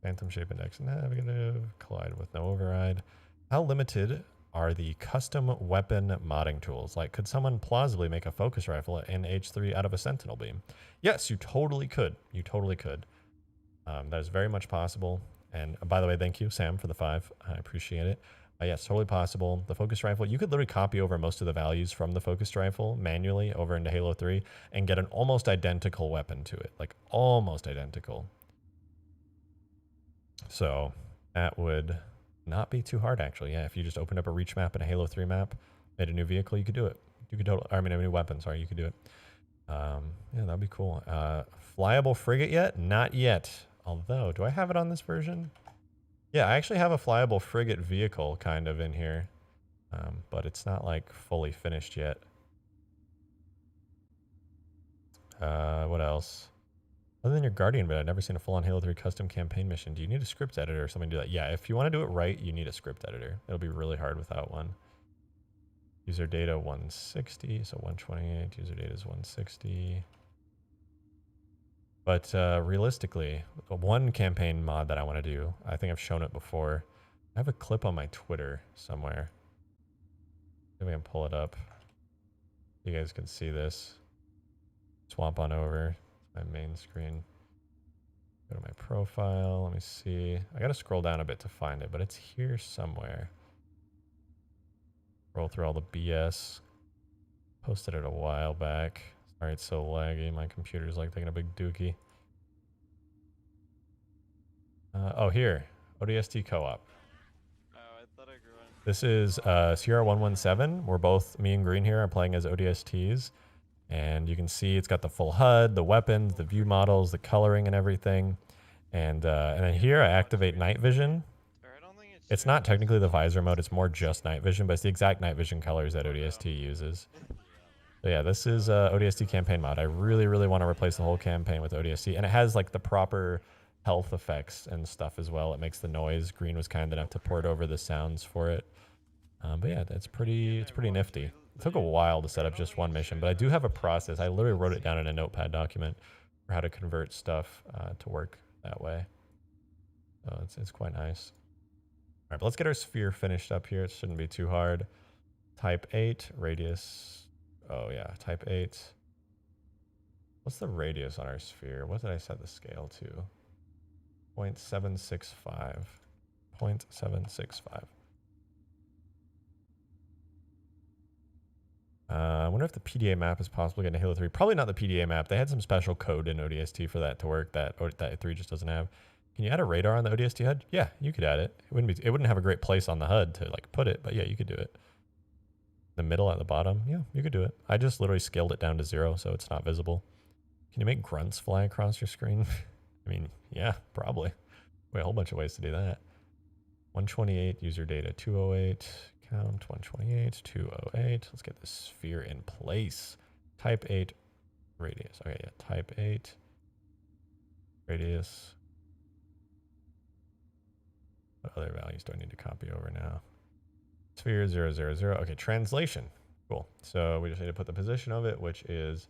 Phantom shape index negative, collide with no override. How limited are the custom weapon modding tools? Like, could someone plausibly make a focus rifle in H3 out of a sentinel beam? Yes, you totally could. You totally could. That is very much possible. And by the way, thank you, Sam, for the 5. I appreciate it. Yes, totally possible. The focus rifle, you could literally copy over most of the values from the focus rifle manually over into Halo 3 and get an almost identical weapon to it. Like, almost identical. So that would not be too hard, actually. Yeah, if you just opened up a reach map and a Halo 3 map, made a new vehicle, you could do it. You could totally, I mean, a new weapon, sorry, you could do it. Yeah, that'd be cool. Flyable frigate yet? Not yet. Although, do I have it on this version? Yeah, I actually have a flyable frigate vehicle kind of in here, but it's not like fully finished yet. What else? Other than your Guardian bit, I've never seen a full-on Halo 3 custom campaign mission. Do you need a script editor or something to do that? Yeah, if you want to do it right, you need a script editor. It'll be really hard without one. User data 160, so 128. User data is 160. But realistically, one campaign mod that I want to do, I think I've shown it before. I have a clip on my Twitter somewhere. Maybe I can pull it up. You guys can see this. Swamp on over. My main screen. Go to my profile. Let me see. I got to scroll down a bit to find it, but it's here somewhere. Roll through all the BS. Posted it a while back. Sorry, it's so laggy. My computer's like taking a big dookie. Oh, here. ODST co-op. Oh, I thought I grew in. This is Sierra 117. We're both, me and Green here, are playing as ODSTs. And you can see it's got the full HUD, the weapons, the view models, the coloring and everything. And then here I activate night vision. Or I don't think It's not technically the visor mode, it's more just night vision, but it's the exact night vision colors that ODST uses. So yeah, this is ODST campaign mod. I really, really want to replace the whole campaign with ODST. And it has like the proper health effects and stuff as well. It makes the noise. Green was kind enough to port over the sounds for it. But yeah, it's pretty nifty. It took a while to set up just one mission, but I do have a process. I literally wrote it down in a notepad document for how to convert stuff to work that way. So it's quite nice. All right, but let's get our sphere finished up here. It shouldn't be too hard. Type 8, radius. Oh yeah, type 8. What's the radius on our sphere? What did I set the scale to? 0.765. 0.765. I wonder if the PDA map is possible to get in Halo 3. Probably not the PDA map. They had some special code in ODST for that to work that 3 just doesn't have. Can you add a radar on the ODST HUD? Yeah, you could add it. It wouldn't have a great place on the HUD to like put it, but yeah, you could do it. The middle at the bottom, yeah, you could do it. I just literally scaled it down to 0 so it's not visible. Can you make grunts fly across your screen? I mean, yeah, probably. Wait, a whole bunch of ways to do that. 128 user data, 208. Count 128, 208. Let's get this sphere in place. Type 8 radius. Okay, yeah, type 8 radius. What other values do I need to copy over now? Sphere 0, 0, 0. Okay, translation. Cool. So we just need to put the position of it, which is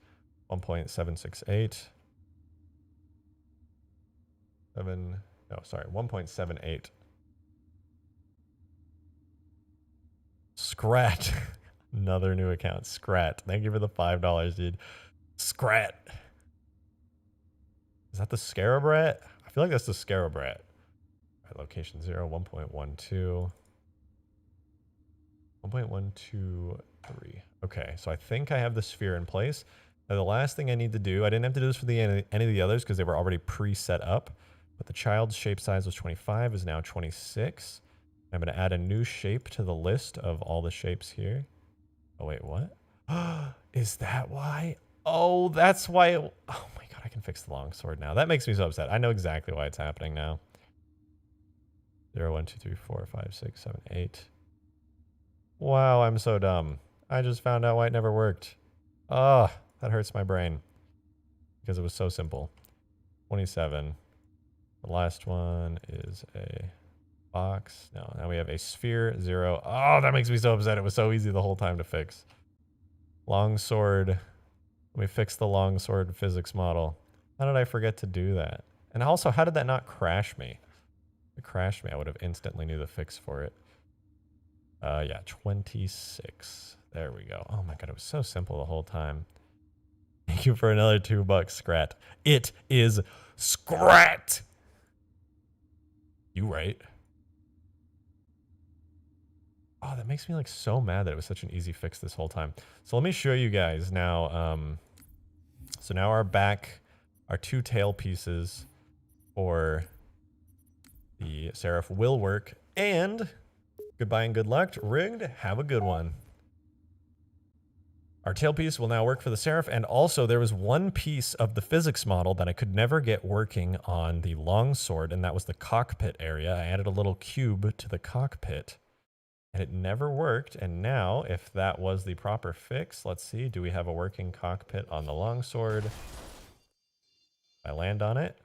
1.768. 1.78. Scrat. Another new account. Scrat. Thank you for the $5, dude. Scrat. Is that the Scarab rat? I feel like that's the Scarab rat. All right, location 0, 1.12. 1.123. Okay, so I think I have the sphere in place. Now the last thing I need to do, I didn't have to do this for any of the others because they were already pre-set up, but the child's shape size was 25, is now 26. I'm going to add a new shape to the list of all the shapes here. Oh, wait, what? Is that why? Oh, that's why. Oh my God, I can fix the longsword now. That makes me so upset. I know exactly why it's happening now. 0, 1, 2, 3, 4, 5, 6, 7, 8. Wow, I'm so dumb. I just found out why it never worked. Oh, that hurts my brain. Because it was so simple. 27. The last one is a box. No, now we have a sphere, 0. Oh, that makes me so upset. It was so easy the whole time to fix. Longsword. Let me fix the longsword physics model. How did I forget to do that? And also, how did that not crash me? If it crashed me, I would have instantly knew the fix for it. Yeah, 26. There we go. Oh my God, it was so simple the whole time. Thank you for another $2, Scrat. It is Scrat! You right. Oh, that makes me like so mad that it was such an easy fix this whole time. So let me show you guys now. So now our two tail pieces for the Seraph will work. And goodbye and good luck. Rigged, have a good one. Our tailpiece will now work for the Seraph, and also there was one piece of the physics model that I could never get working on the longsword, and that was the cockpit area. I added a little cube to the cockpit, and it never worked, and now, if that was the proper fix, let's see, do we have a working cockpit on the longsword? I land on it.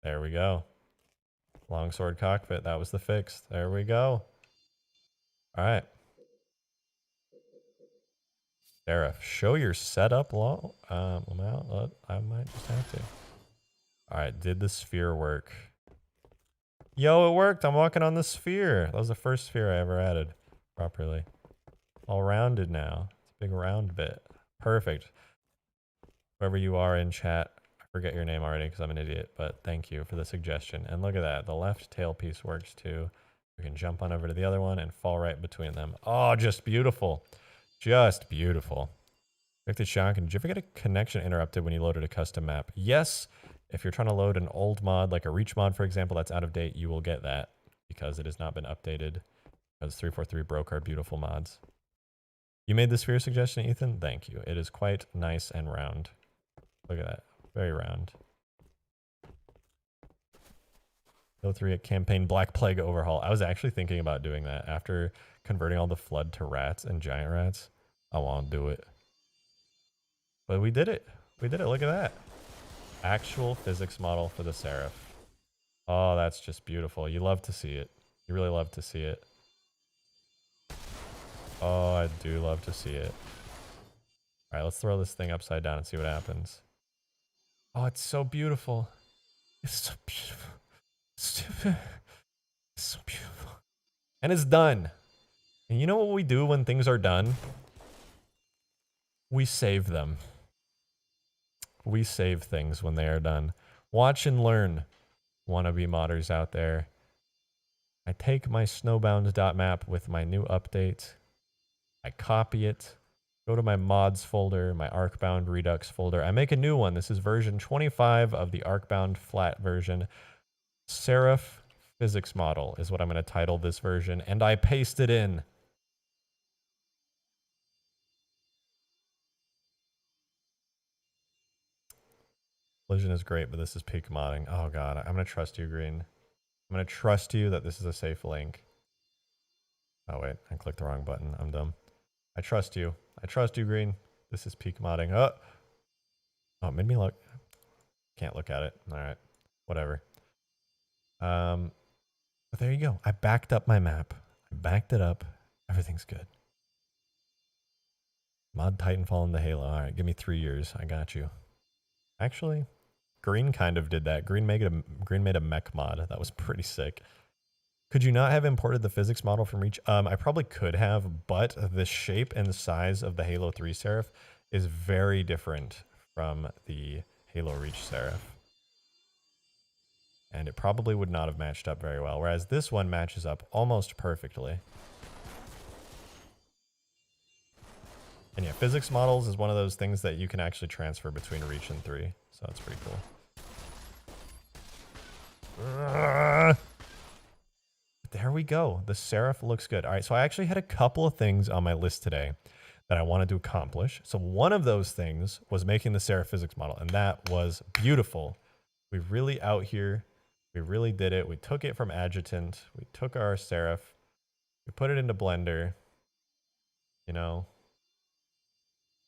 There we go. Longsword cockpit, that was the fix. There we go. All right. Seraph, show your setup low. I might just have to. All right, did the sphere work? Yo, it worked. I'm walking on the sphere. That was the first sphere I ever added properly. All rounded now. It's a big round bit. Perfect. Whoever you are in chat, I forget your name already because I'm an idiot, but thank you for the suggestion. And look at that. The left tail piece works too. We can jump on over to the other one and fall right between them. Oh, just beautiful. Just beautiful. Victor Shonkin, did you ever get a connection interrupted when you loaded a custom map? Yes. If you're trying to load an old mod, like a Reach mod, for example, that's out of date, you will get that because it has not been updated because 343 broke our beautiful mods. You made the sphere suggestion, Ethan? Thank you. It is quite nice and round. Look at that. Very round. Halo 3 campaign Black Plague overhaul. I was actually thinking about doing that after converting all the flood to rats and giant rats. I want to do it. But we did it. We did it. Look at that. Actual physics model for the Seraph. Oh, that's just beautiful. You love to see it. You really love to see it. Oh, I do love to see it. All right, let's throw this thing upside down and see what happens. Oh, it's so beautiful. It's so beautiful. It's so beautiful. And it's done. And you know what we do when things are done? We save them. We save things when they are done. Watch and learn, wannabe modders out there. I take my snowbound.map with my new update. I copy it. Go to my mods folder, my Arkbound Redux folder. I make a new one. This is version 25 of the Arkbound flat version. Seraph physics model is what I'm going to title this version. And I paste it in. Collision is great, but this is peak modding. Oh god, I'm going to trust you, Green. I'm going to trust you that this is a safe link. Oh wait, I clicked the wrong button. I'm dumb. I trust you. I trust you, Green. This is peak modding. Oh, it made me look. Can't look at it. All right, whatever. But there you go. I backed up my map. I backed it up. Everything's good. Mod Titanfall into Halo. All right, give me 3 years. I got you. Actually, Green kind of did that. Green made a mech mod. That was pretty sick. Could you not have imported the physics model from Reach? I probably could have, but the shape and size of the Halo 3 Seraph is very different from the Halo Reach Seraph. And it probably would not have matched up very well, whereas this one matches up almost perfectly. And yeah, physics models is one of those things that you can actually transfer between Reach and 3, so that's pretty cool. There we go. The Seraph looks good. All right, so I actually had a couple of things on my list today that I wanted to accomplish. So one of those things was making the Seraph physics model, and that was beautiful. We really out here. We really did it. We took it from Adjutant. We took our Seraph. We put it into Blender. You know,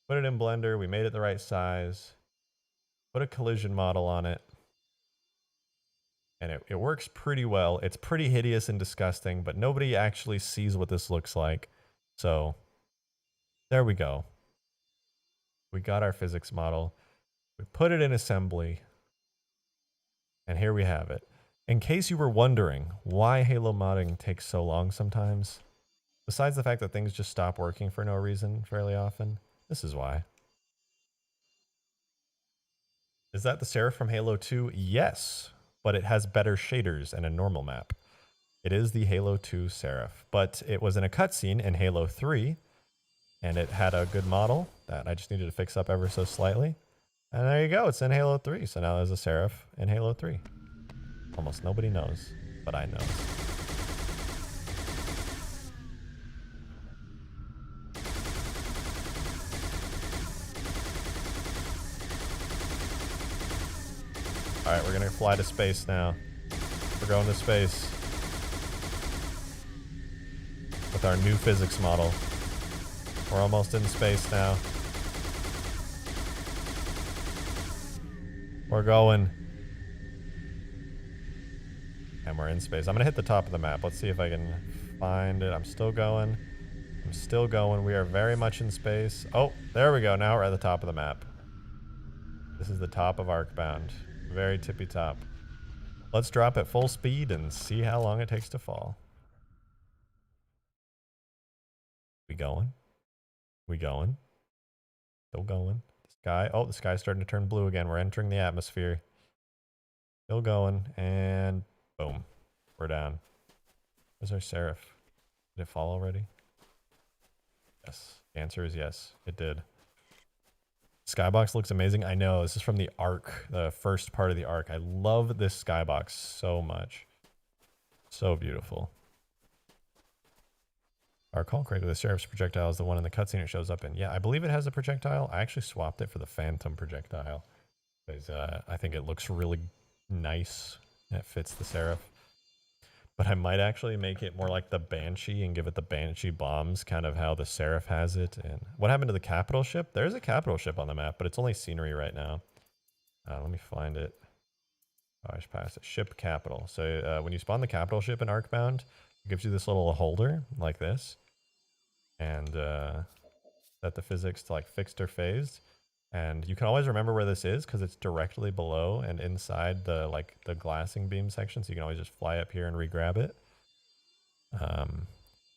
put it in Blender. We made it the right size. Put a collision model on it. And it works pretty well. It's pretty hideous and disgusting, but nobody actually sees what this looks like. So there we go. We got our physics model. We put it in assembly. And here we have it. In case you were wondering why Halo modding takes so long sometimes, besides the fact that things just stop working for no reason fairly often, this is why. Is that the Seraph from Halo 2? Yes. But it has better shaders and a normal map. It is the Halo 2 Seraph, but it was in a cutscene in Halo 3, and it had a good model that I just needed to fix up ever so slightly. And there you go, it's in Halo 3, so now there's a Seraph in Halo 3. Almost nobody knows, but I know. All right, we're gonna fly to space now. We're going to space with our new physics model. We're almost in space now. We're going. And we're in space. I'm gonna hit the top of the map. Let's see if I can find it. I'm still going. I'm still going. We are very much in space. Oh, there we go. Now we're at the top of the map. This is the top of Arkbound. Very tippy top. Let's drop at full speed and see how long it takes to fall. We going? We going? Still going. The sky. Oh, the sky's starting to turn blue again. We're entering the atmosphere. Still going. And boom. We're down. Where's our Seraph? Did it fall already? Yes. The answer is yes. It did. Skybox looks amazing. I know. This is from the Ark, the first part of the Ark. I love this skybox so much. So beautiful. Our recall correctly, the Seraph's projectile is the one in the cutscene it shows up in. Yeah, I believe it has a projectile. I actually swapped it for the Phantom projectile. Because I think it looks really nice. And it fits the Seraph. But I might actually make it more like the Banshee and give it the Banshee bombs, kind of how the Seraph has it. And what happened to the capital ship? There's a capital ship on the map, but it's only scenery right now. Let me find it. Oh, I just passed it. Ship capital. So when you spawn the capital ship in Arkbound, it gives you this little holder like this. And set the physics to like fixed or phased. And you can always remember where this is because it's directly below and inside the like the glassing beam section. So you can always just fly up here and re-grab it.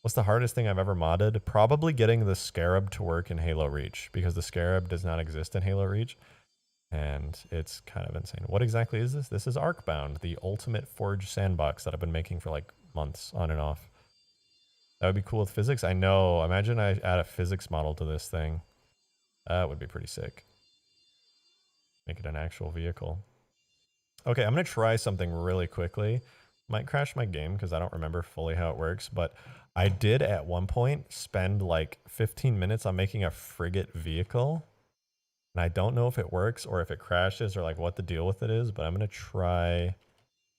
What's the hardest thing I've ever modded? Probably getting the Scarab to work in Halo Reach because the Scarab does not exist in Halo Reach. And it's kind of insane. What exactly is this? This is Arkbound, the ultimate Forge sandbox that I've been making for like months on and off. That would be cool with physics. I know. Imagine I add a physics model to this thing. That would be pretty sick. Make it an actual vehicle. Okay, I'm going to try something really quickly. Might crash my game because I don't remember fully how it works, but I did at one point spend like 15 minutes on making a frigate vehicle. And I don't know if it works or if it crashes or like what the deal with it is, but I'm going to try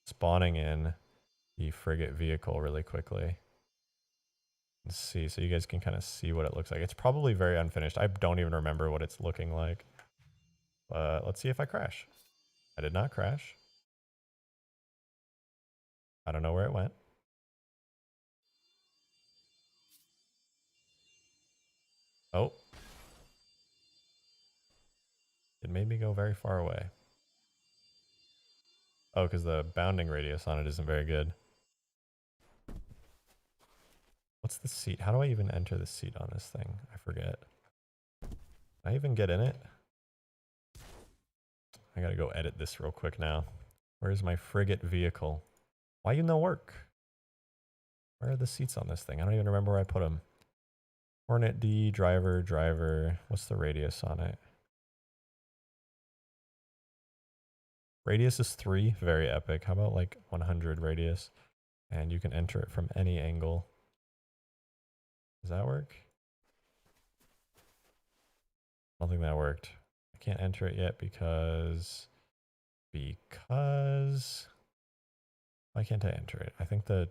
spawning in the frigate vehicle really quickly. Let's see, so you guys can kind of see what it looks like. It's probably very unfinished. I don't even remember what it's looking like. Let's see if I crash. I did not crash. I don't know where it went. Oh. It made me go very far away. Oh, because the bounding radius on it isn't very good. What's the seat? How do I even enter the seat on this thing? I forget. Can I even get in it? I gotta go edit this real quick now. Where's my frigate vehicle? Why you no work? Where are the seats on this thing? I don't even remember where I put them. Hornet D, driver. What's the radius on it? Radius is 3, very epic. How about like 100 radius? And you can enter it from any angle. Does that work? I don't think that worked. I can't enter it yet because why can't I enter it? I think the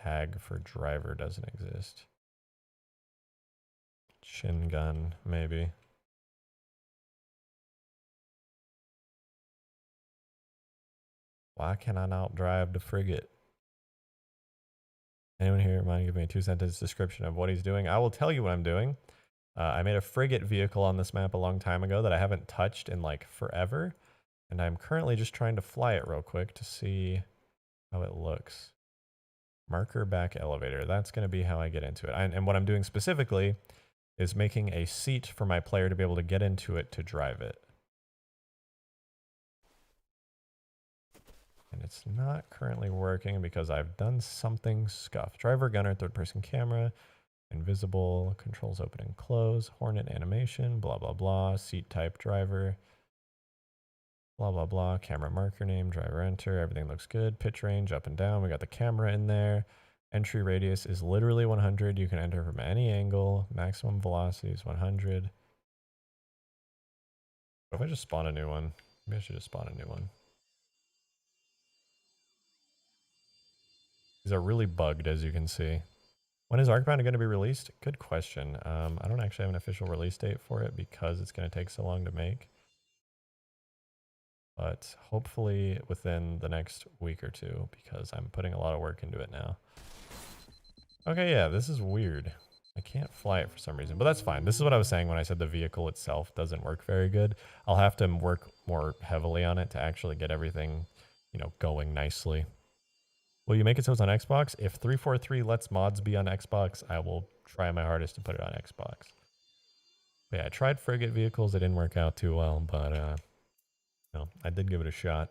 tag for driver doesn't exist. Shin gun, maybe. Why can I not drive the frigate? Anyone here mind giving me a 2-sentence description of what he's doing? I will tell you what I'm doing. I made a frigate vehicle on this map a long time ago that I haven't touched in like forever. And I'm currently just trying to fly it real quick to see how it looks. Marker back elevator. That's going to be how I get into it. And what I'm doing specifically is making a seat for my player to be able to get into it to drive it. And it's not currently working because I've done something scuffed. Driver, gunner, third person camera, invisible, controls open and close, Hornet animation, blah, blah, blah, seat type driver, blah, blah, blah, camera marker name, driver enter, everything looks good. Pitch range up and down, we got the camera in there. Entry radius is literally 100. You can enter from any angle. Maximum velocity is 100. What if I just spawn a new one? Maybe I should just spawn a new one. These are really bugged, as you can see. When is Arkbound going to be released? Good question. I don't actually have an official release date for it because it's going to take so long to make. But hopefully within the next week or two because I'm putting a lot of work into it now. Okay, yeah, this is weird. I can't fly it for some reason, but that's fine. This is what I was saying when I said the vehicle itself doesn't work very good. I'll have to work more heavily on it to actually get everything, you know, going nicely. Will you make it so it's on Xbox? If 343 lets mods be on Xbox, I will try my hardest to put it on Xbox. But yeah, I tried frigate vehicles. It didn't work out too well, but no, I did give it a shot.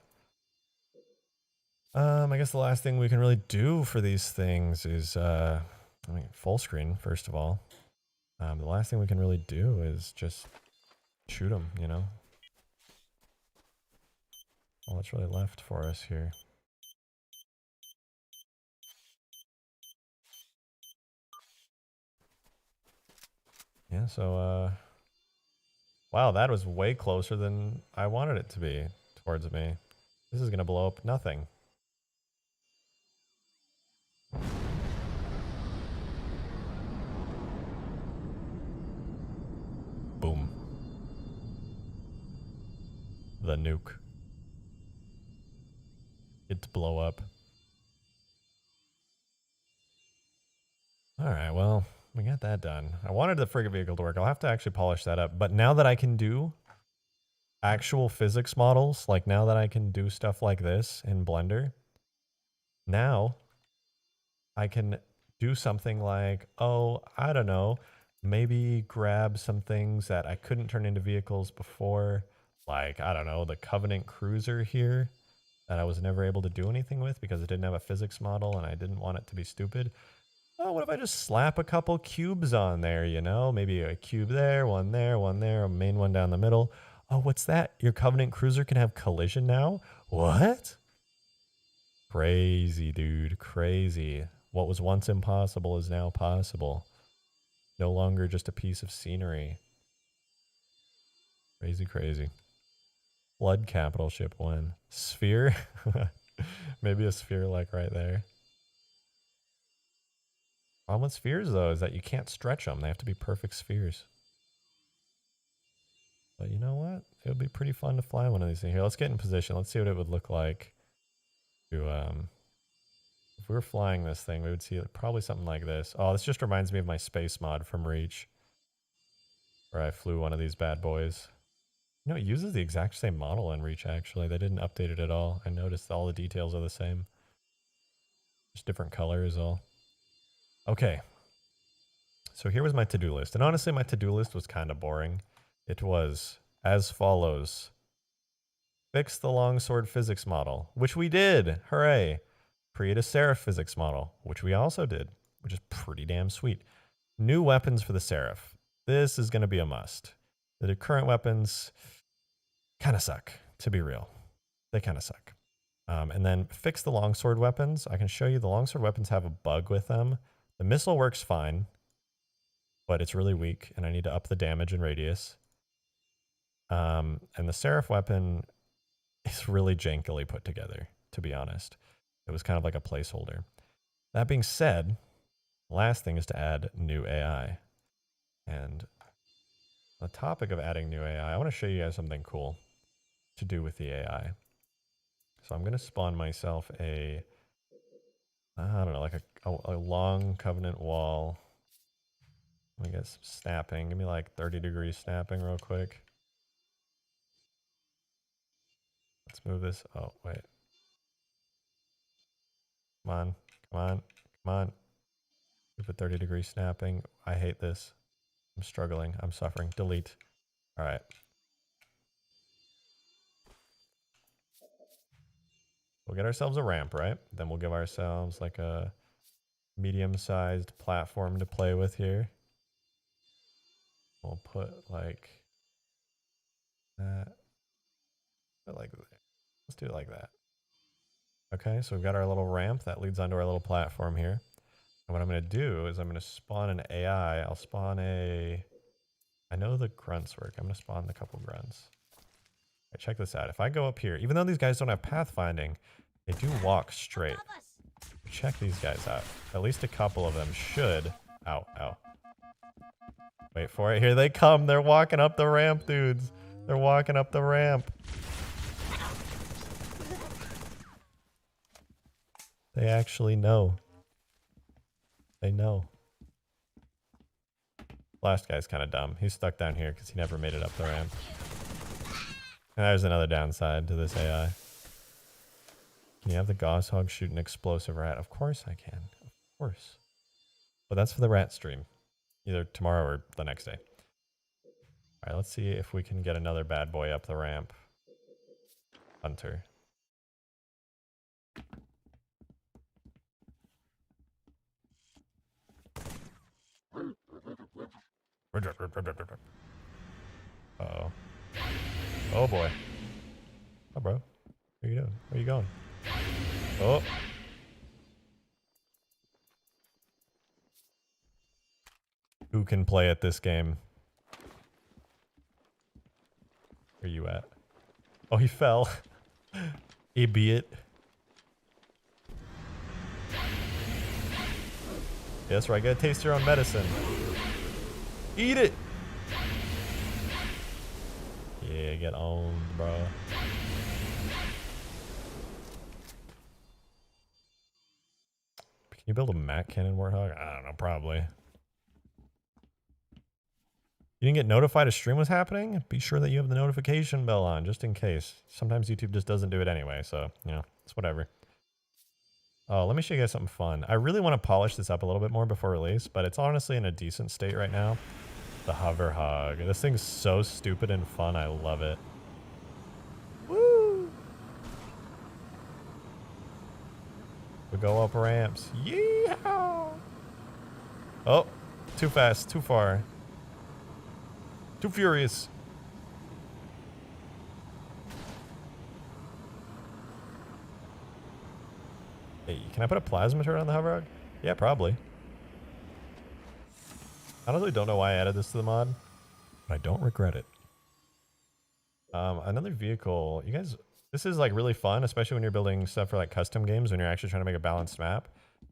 I guess the last thing we can really do for these things is, I mean, full screen, first of all. The last thing we can really do is just shoot them, you know? All that's really left for us here. Yeah, so, wow, that was way closer than I wanted it to be towards me. This is going to blow up nothing. the nuke. It to blow up. Alright, well, we got that done. I wanted the frigate vehicle to work. I'll have to actually polish that up. But now that I can do actual physics models, like now that I can do stuff like this in Blender, now I can do something like, oh, I don't know, maybe grab some things that I couldn't turn into vehicles before, like, I don't know, the Covenant Cruiser here that I was never able to do anything with because it didn't have a physics model and I didn't want it to be stupid. Oh, what if I just slap a couple cubes on there, you know? Maybe a cube there, a main one down the middle. Oh, what's that? Your Covenant Cruiser can have collision now? What? Crazy, dude. Crazy. What was once impossible is now possible. No longer just a piece of scenery. Crazy, crazy. Flood capital ship 1. Sphere? Maybe a sphere like right there. Problem with spheres, though, is that you can't stretch them. They have to be perfect spheres. But you know what? It would be pretty fun to fly one of these things. Here, let's get in position. Let's see what it would look like to, if we were flying this thing, we would see probably something like this. Oh, this just reminds me of my space mod from Reach, where I flew one of these bad boys. You know, it uses the exact same model in Reach, actually. They didn't update it at all. I noticed all the details are the same. Just different colors, all. Okay. So here was my to-do list. And honestly, my to-do list was kind of boring. It was as follows. Fix the longsword physics model, which we did. Hooray. Create a Seraph physics model, which we also did, which is pretty damn sweet. New weapons for the Seraph. This is going to be a must. The current weapons kind of suck, to be real. They kind of suck. And then fix the longsword weapons. I can show you the longsword weapons have a bug with them. The missile works fine, but it's really weak, and I need to up the damage and radius. And the Seraph weapon is really jankily put together, to be honest. It was kind of like a placeholder. That being said, the last thing is to add new AI. And on the topic of adding new AI, I want to show you guys something cool to do with the AI. So I'm going to spawn myself a, I don't know, like a long covenant wall. Let me get some snapping. Give me like 30-degree snapping real quick. Let's move this. Oh, wait. Come on, come on, come on. Move it 30-degree snapping. I hate this. I'm struggling. I'm suffering. Delete. All right. We'll get ourselves a ramp, right? Then we'll give ourselves like a medium-sized platform to play with here. We'll put like that. Put like that. Let's do it like that. Okay, so we've got our little ramp that leads onto our little platform here. And what I'm going to do is I'm going to spawn an AI. I'll spawn a... I know the grunts work. I'm going to spawn a couple grunts. Right, check this out. If I go up here, even though these guys don't have pathfinding, they do walk straight. Check these guys out. At least a couple of them should... Ow, ow. Wait for it. Here they come. They're walking up the ramp, dudes. They're walking up the ramp. They actually know. They know. Last guy's kind of dumb. He's stuck down here because he never made it up the ramp. And there's another downside to this AI. Can you have the goshawk shoot an explosive rat? Of course I can. Of course. But that's for the rat stream. Either tomorrow or the next day. Alright, let's see if we can get another bad boy up the ramp. Hunter. Uh-oh. Oh boy. Oh bro. What are you doing? Where are you going? Oh. Who can play at this game? Where are you at? Oh, he fell. Idiot. Yes, right. Gotta taste your own medicine. Eat it. Yeah, get owned, bro. Can you build a Mac cannon Warthog? I don't know, probably. You didn't get notified a stream was happening? Be sure that you have the notification bell on, just in case. Sometimes YouTube just doesn't do it anyway, so, you know, it's whatever. Oh, let me show you guys something fun. I really want to polish this up a little bit more before release, but it's honestly in a decent state right now. The Hover Hog. This thing's so stupid and fun, I love it. Woo! We go up ramps. Yeehaw! Oh, too fast, too far. Too furious. Hey, can I put a plasma turret on the hover hog? Yeah, probably. I honestly don't know why I added this to the mod, but I don't regret it. Another vehicle. You guys, this is like really fun, especially when you're building stuff for like custom games, when you're actually trying to make a balanced map.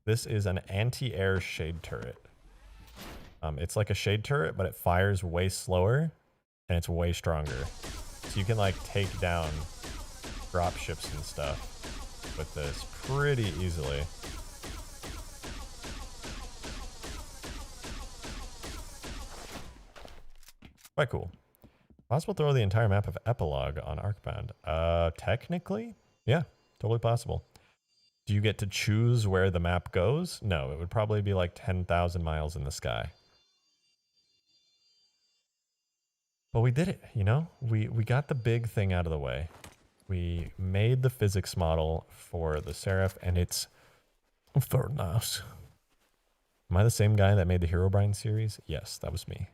This is an anti-air shade turret. It's like a shade turret, but it fires way slower and it's way stronger. So you can like take down drop ships and stuff with this pretty easily. Quite cool. Possible to throw the entire map of Epilogue on Arkbound. Technically, yeah, totally possible. Do you get to choose where the map goes? No, it would probably be like 10,000 miles in the sky. But we did it, you know? We got the big thing out of the way. We made the physics model for the Seraph, and it's very nice. Am I the same guy that made the Herobrine series? Yes, that was me.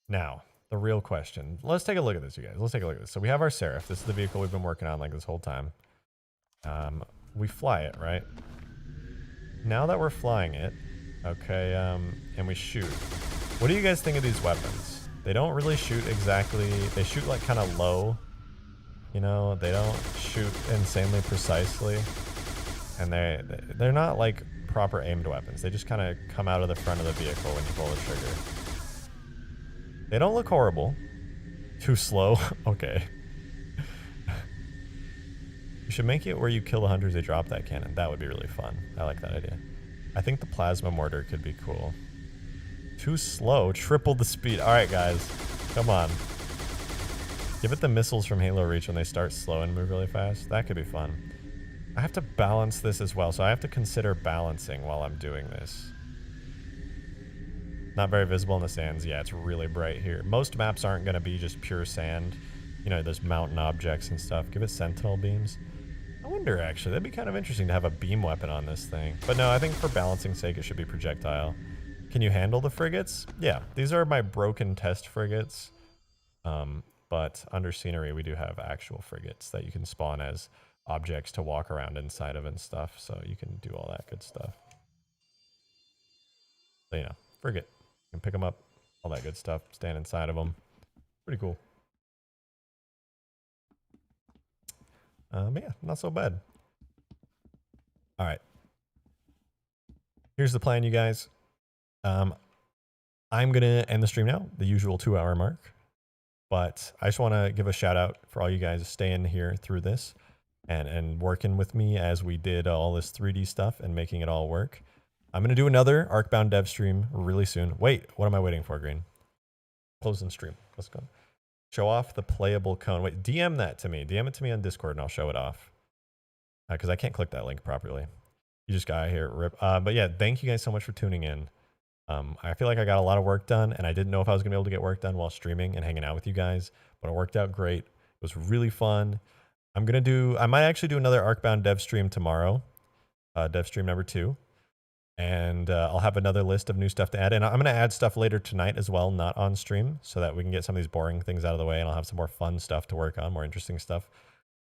Now, the real question. Let's take a look at this, you guys. Let's take a look at this. So we have our Seraph. This is the vehicle we've been working on like this whole time. We fly it, right? Now that we're flying it, okay, and we shoot. What do you guys think of these weapons? They don't really shoot exactly. They shoot like kind of low. You know, they don't shoot insanely precisely. And they're not like proper aimed weapons. They just kind of come out of the front of the vehicle when you pull the trigger. They don't look horrible. Too slow? Okay. You should make it where you kill the hunters, they drop that cannon. That would be really fun. I like that idea. I think the plasma mortar could be cool. Too slow? Triple the speed. Alright guys, come on. Give it the missiles from Halo Reach when they start slow and move really fast. That could be fun. I have to balance this as well, so I have to consider balancing while I'm doing this. Not very visible in the sands. Yeah, it's really bright here. Most maps aren't going to be just pure sand. You know, there's mountain objects and stuff. Give it sentinel beams. I wonder, actually. That'd be kind of interesting to have a beam weapon on this thing. But no, I think for balancing sake, it should be projectile. Can you handle the frigates? Yeah, these are my broken test frigates. But under scenery, we do have actual frigates that you can spawn as objects to walk around inside of and stuff. So you can do all that good stuff. So, you know, frigate. You can pick them up, all that good stuff, stand inside of them. Pretty cool. But yeah, not so bad. All right. Here's the plan, you guys. I'm going to end the stream now, the usual 2-hour mark. But I just want to give a shout out for all you guys staying here through this and working with me as we did all this 3D stuff and making it all work. I'm going to do another Arkbound dev stream really soon. Wait, what am I waiting for, Green? Closing stream. Let's go. Show off the playable cone. Wait, DM that to me. DM it to me on Discord and I'll show it off. Because I can't click that link properly. You just got here, rip. But yeah, thank you guys so much for tuning in. I feel like I got a lot of work done and I didn't know if I was going to be able to get work done while streaming and hanging out with you guys. But it worked out great. It was really fun. I might actually do another Arkbound dev stream tomorrow. Dev stream number 2. And I'll have another list of new stuff to add. And I'm going to add stuff later tonight as well, not on stream, so that we can get some of these boring things out of the way and I'll have some more fun stuff to work on, more interesting stuff.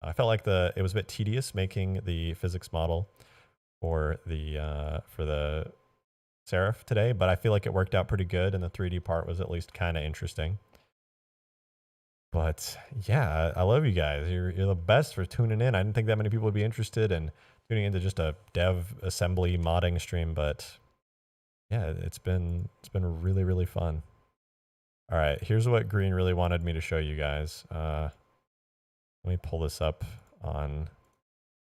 I felt like it was a bit tedious making the physics model for the Seraph today, but I feel like it worked out pretty good and the 3D part was at least kind of interesting. But yeah, I love you guys. You're the best for tuning in. I didn't think that many people would be interested in tuning into just a dev assembly modding stream, but yeah, it's been really, really fun. All right, here's what Green really wanted me to show you guys. Let me pull this up on...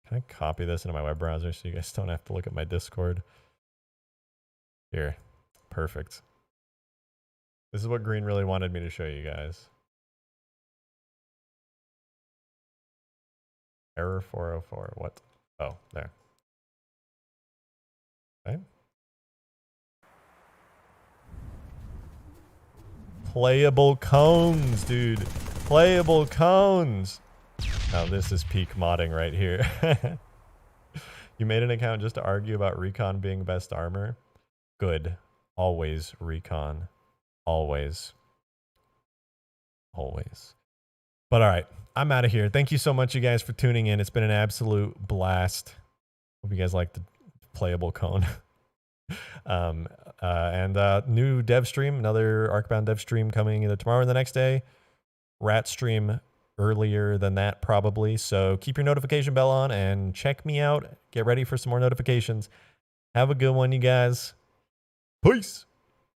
Can I copy this into my web browser so you guys don't have to look at my Discord? Here. Perfect. This is what Green really wanted me to show you guys. Error 404. What? Oh, there. Okay. Playable cones, dude. Playable cones. Now this is peak modding right here. You made an account just to argue about recon being best armor? Good. Always recon. Always. Always. But all right, I'm out of here. Thank you so much, you guys, for tuning in. It's been an absolute blast. Hope you guys like the playable cone. New dev stream, another Arkbound dev stream coming either tomorrow or the next day. Rat stream earlier than that probably. So keep your notification bell on and check me out. Get ready for some more notifications. Have a good one, you guys. Peace.